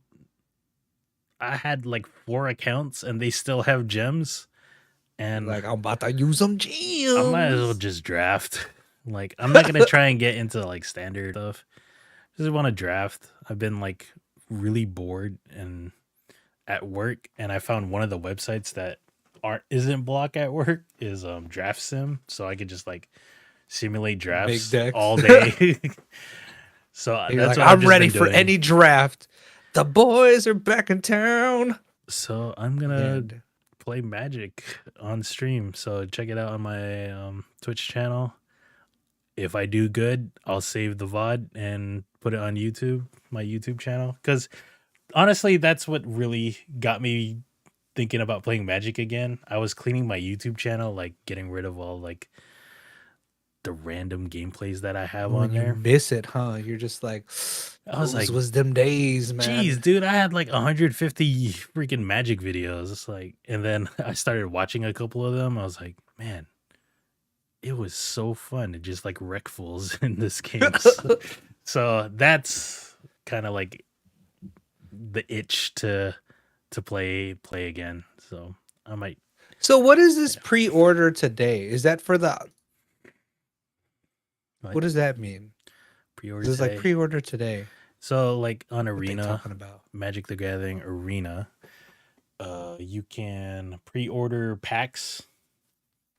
I had like 4 accounts and they still have gems. And Like, I'm about to use some gems. I might as well just draft. Like, I'm not gonna try and get into like standard stuff. Just want to draft. I've been like really bored and at work, and I found one of the websites that isn't block at work is Draft Sim, so I could just like simulate drafts decks. all day. So You're that's like, what I've I'm just ready been for doing. any draft. The boys are back in town. So I'm gonna And play Magic on stream. So check it out on my Twitch channel. If I do good, I'll save the VOD and put it on YouTube, my YouTube channel. Because honestly, that's what really got me thinking about playing Magic again. I was cleaning my YouTube channel, like getting rid of all like the random gameplays that I have on when you there. miss it, huh? You're just like, I was those like, was them days, man. jeez, dude, I had like 150 freaking Magic videos. It's like, and then I started watching a couple of them. I was like, man, it was so fun to just like wreck fools in this game. So that's kind of like the itch to play again. So I might. So what is this pre-order today? Is that for the? What does that mean? Pre-order. This is like today. pre-order today. So like on What they Arena, talking about? Magic the Gathering Arena, you can pre-order packs.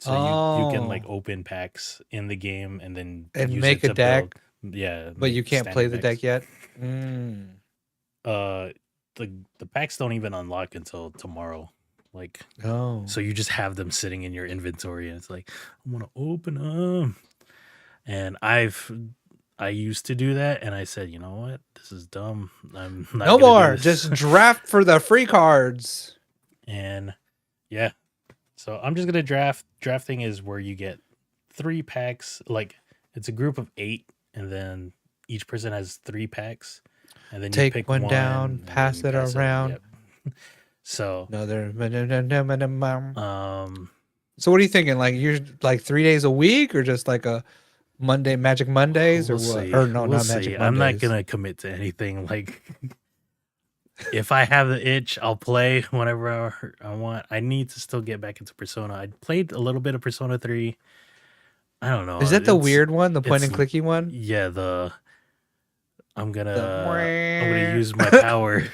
So you can like open packs in the game and then And use make it a to deck, build- yeah, but make you can't play the standard deck yet. The packs don't even unlock until tomorrow. Like, Oh, so you just have them sitting in your inventory, and it's like, I want to open them. And I used to do that, and I said, you know what, this is dumb. I'm not no gonna do more. this." Just draft for the free cards. And yeah, So I'm just gonna draft. Drafting is where you get 3 packs. Like it's a group of 8, and then each person has 3 packs, and then you Take pick one down, and then pass you it around. Yep. So Another. um, So what are you thinking? Like you're like 3 days a week, or just like a Monday Magic Mondays, or we'll what? see. Or no, We'll not see. Magic I'm not Mondays. gonna commit to anything. Like if I have the itch, I'll play whenever I want. I need to still get back into Persona. I played a little bit of Persona 3. I don't know. Is that the It's weird one, the point and it's clicky one? yeah, I'm The gonna use my power.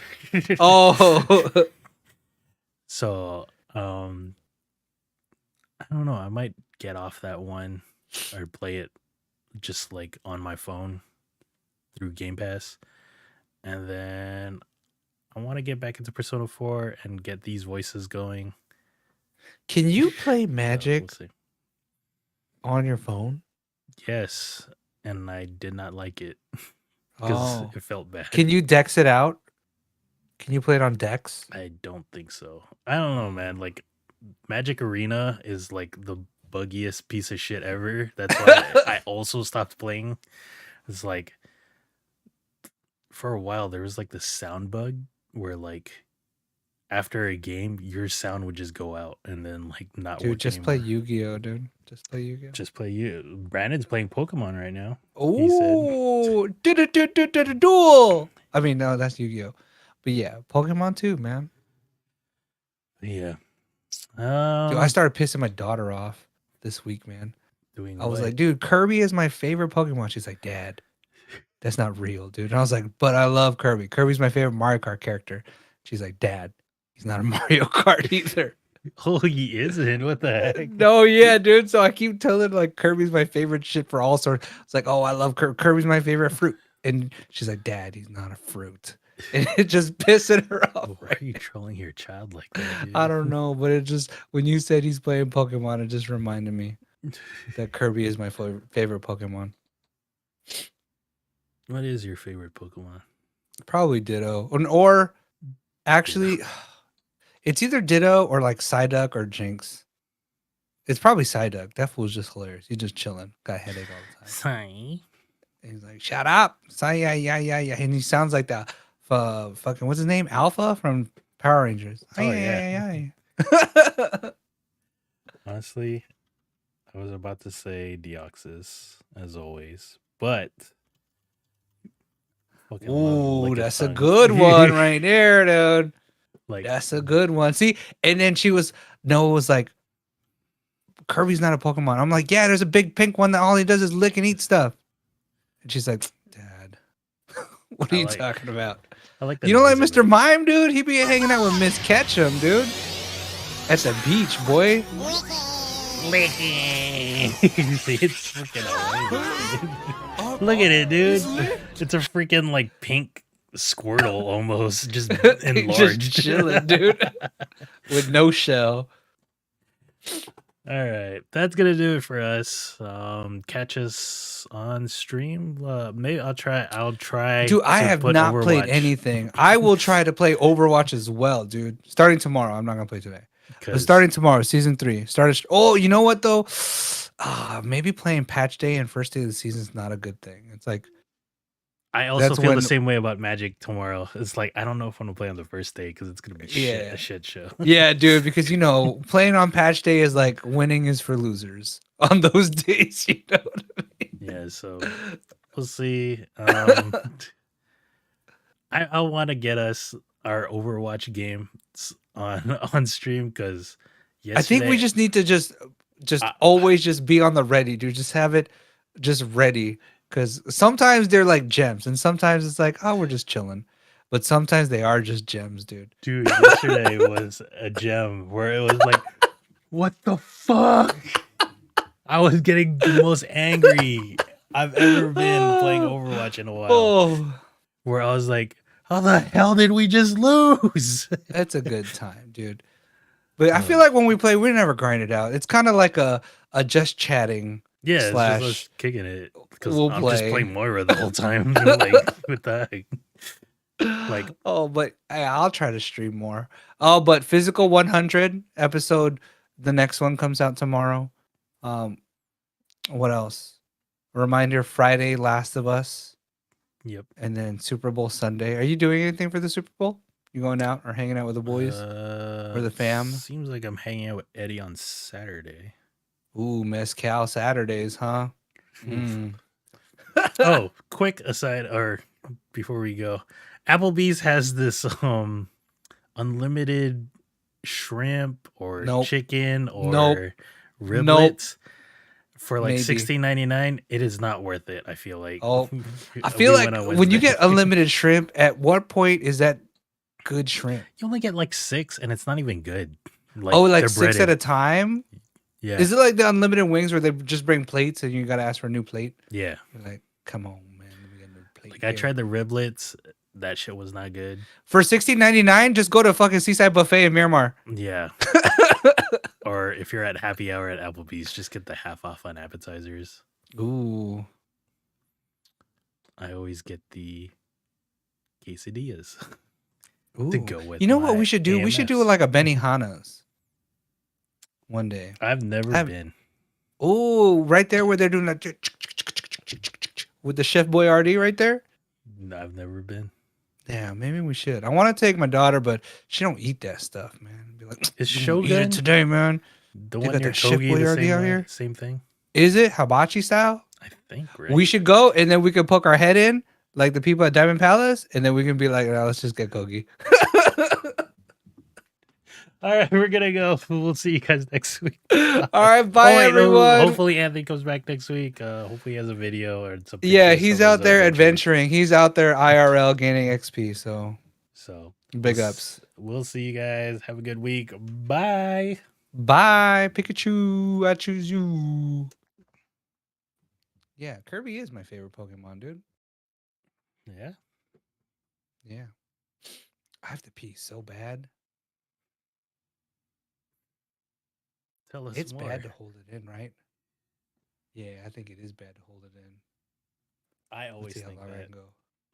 oh, So, I don't know. I might get off that one or play it just like on my phone through Game Pass. And then I want to get back into Persona 4 and get these voices going. can you play So, Magic we'll see. on your phone? Yes, and I did not like it because Oh, it felt bad. can you Dex it out? Can you play it on Dex? I don't think so. I don't know, man. Like Magic Arena is like the buggiest piece of shit ever. That's why I also stopped playing. It's like for a while there was like the sound bug where like after a game your sound would just go out and then like not Dude, work just anymore. play Yu-Gi-Oh, dude. Just play Yu-Gi-Oh. Just play you. Brandon's playing Pokemon right now. He said. Oh, duel. I mean, no, that's Yu-Gi-Oh. But yeah, Pokemon too, man. Yeah. Dude, I started pissing my daughter off this week, man. Doing I was what? like, dude, Kirby is my favorite Pokemon. She's like, Dad, that's not real, dude. And I was like, but I love Kirby. Kirby's my favorite Mario Kart character. She's like, Dad, he's not a Mario Kart either. Oh, he isn't. What the heck? No, yeah, dude. So I keep telling her, like, Kirby's my favorite shit for all sorts. It's like, oh, I love Kirby's my favorite fruit. And she's like, Dad, he's not a fruit. And it just pissing her off. Why are you trolling your child like that, dude? I don't know, but it just, when you said he's playing Pokemon, it just reminded me that Kirby is my favorite Pokemon. What is your favorite Pokemon? Probably Ditto. Or actually, it's either Ditto or like Psyduck or Jinx. It's probably Psyduck. That fool's just hilarious. He's just chilling. Got a headache all the time. Sorry. And he's like, shut up. Yeah. And he sounds like the fucking, what's his name? Alpha from Power Rangers. Oh, yeah. Yeah. Honestly, I was about to say Deoxys, as always, but Ooh, that's a good one right there, dude. Like That's a good one. See, and then Noah was like, Kirby's not a Pokemon. I'm like, yeah, there's a big pink one that all he does is lick and eat stuff. And she's like, Dad, what are you talking about? I like that. You don't like Mr. Mime, dude? He be hanging out with Miss Ketchum, dude. At the beach, boy. Licking. See, it's freaking amazing. Look at it, dude. It's a freaking like pink Squirtle almost, just enlarged. Just chilling, dude. With no shell. All right, that's gonna do it for us. Catch us on stream. Maybe I'll try. Dude, I have not Overwatch. played anything. I will try to play Overwatch as well, dude. Starting tomorrow. I'm not gonna play today. But starting tomorrow, season 3. Oh, you know what though? Maybe playing patch day and first day of the season is not a good thing. It's like I also feel the same way about Magic tomorrow. It's like I don't know if I'm gonna play on the first day because it's gonna be a shit show. Yeah, dude, because playing on patch day is like winning is for losers on those days. You know what I mean? Yeah, so we'll see. I want to get us our Overwatch game on stream because I think we just need to just always just be on the ready, dude. Just have it just ready. Because sometimes they're like gems, and sometimes it's like, oh, we're just chilling. But sometimes they are just gems, dude. Dude, yesterday was a gem where it was like, what the fuck? I was getting the most angry I've ever been playing Overwatch in a while. Oh, where I was like, how the hell did we just lose? That's a good time, dude. But I feel like when we play, we never grind it out. It's kind of like a just chatting. Yeah, / it's just us kicking it because I'm play. just playing Moira the whole time. Like, what the heck? Like, oh, but I'll try to stream more. Oh, but Physical 100 episode the next one comes out tomorrow. What else? Reminder: Friday, Last of Us, Yep. and then Super Bowl Sunday. Are you doing anything for the Super Bowl? You going out or hanging out with the boys or the fam? Seems like I'm hanging out with Eddie on Saturday. Ooh, Mezcal Saturdays, huh? Mm. Oh, quick aside, or before we go, Applebee's has this unlimited shrimp or Nope. chicken or Nope. riblets for like Maybe. $16.99. It is not worth it. I feel like. Oh, I feel We like went on when you Wednesday. get unlimited shrimp, at what point is that good shrimp? you only get like 6, and it's not even good. Like they're 6 at breaded. a time? Yeah. Is it like the unlimited wings where they just bring plates and you gotta ask for a new plate? Yeah. You're like, come on, man, let me get a new plate. Like I tried the riblets. That shit was not good. For $16.99, just go to fucking Seaside Buffet in Miramar. Yeah. Or if you're at happy hour at Applebee's, just get the half off on appetizers. Ooh. I always get the quesadillas Ooh. to go with. You know what my we should do? We should do AMS. like a Benihana's one day. I've never been. Oh, right there where they're doing that with the Chef Boyardee right there. No, I've never been. Yeah, maybe we should. I want to take my daughter, but she don't eat that stuff, man. Be like, Is "I'm gonna eat it Shogun today, man?" the They one got near that Chef Kogi the Boyardee same out way? here? Same thing? Is it hibachi style? I think, right? We should go, and then we could poke our head in like the people at Diamond Palace, and then we can be like, "No, let's just get Kogi." All right, we're gonna go. We'll see you guys next week. All right, bye no, everyone. hopefully Anthony comes back next week. Hopefully he has a video or something. Yeah, he's out there adventuring. He's out there IRL gaining XP. So big ups. We'll see you guys. Have a good week. Bye. Bye, Pikachu. I choose you. Yeah, Kirby is my favorite Pokemon, dude. Yeah. Yeah. I have to pee so bad. Tell us It's more. bad to hold it in, right? Yeah, I think it is bad to hold it in. I always think I that. go.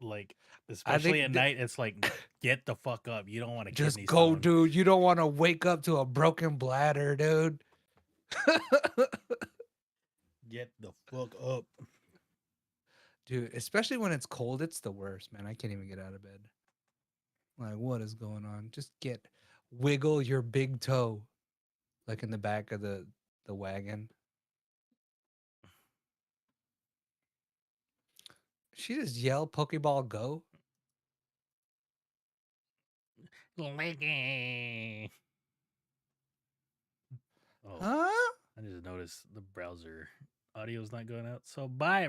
Like, especially at night, it's like, get the fuck up. You don't want to just go, stone. dude. You don't want to wake up to a broken bladder, dude. Get the fuck up. Dude, especially when it's cold, it's the worst, man. I can't even get out of bed. Like, what is going on? Just wiggle your big toe, like in the back of the wagon. She just yell Pokeball Go. Oh, Huh? I just noticed the browser audio is not going out. So bye.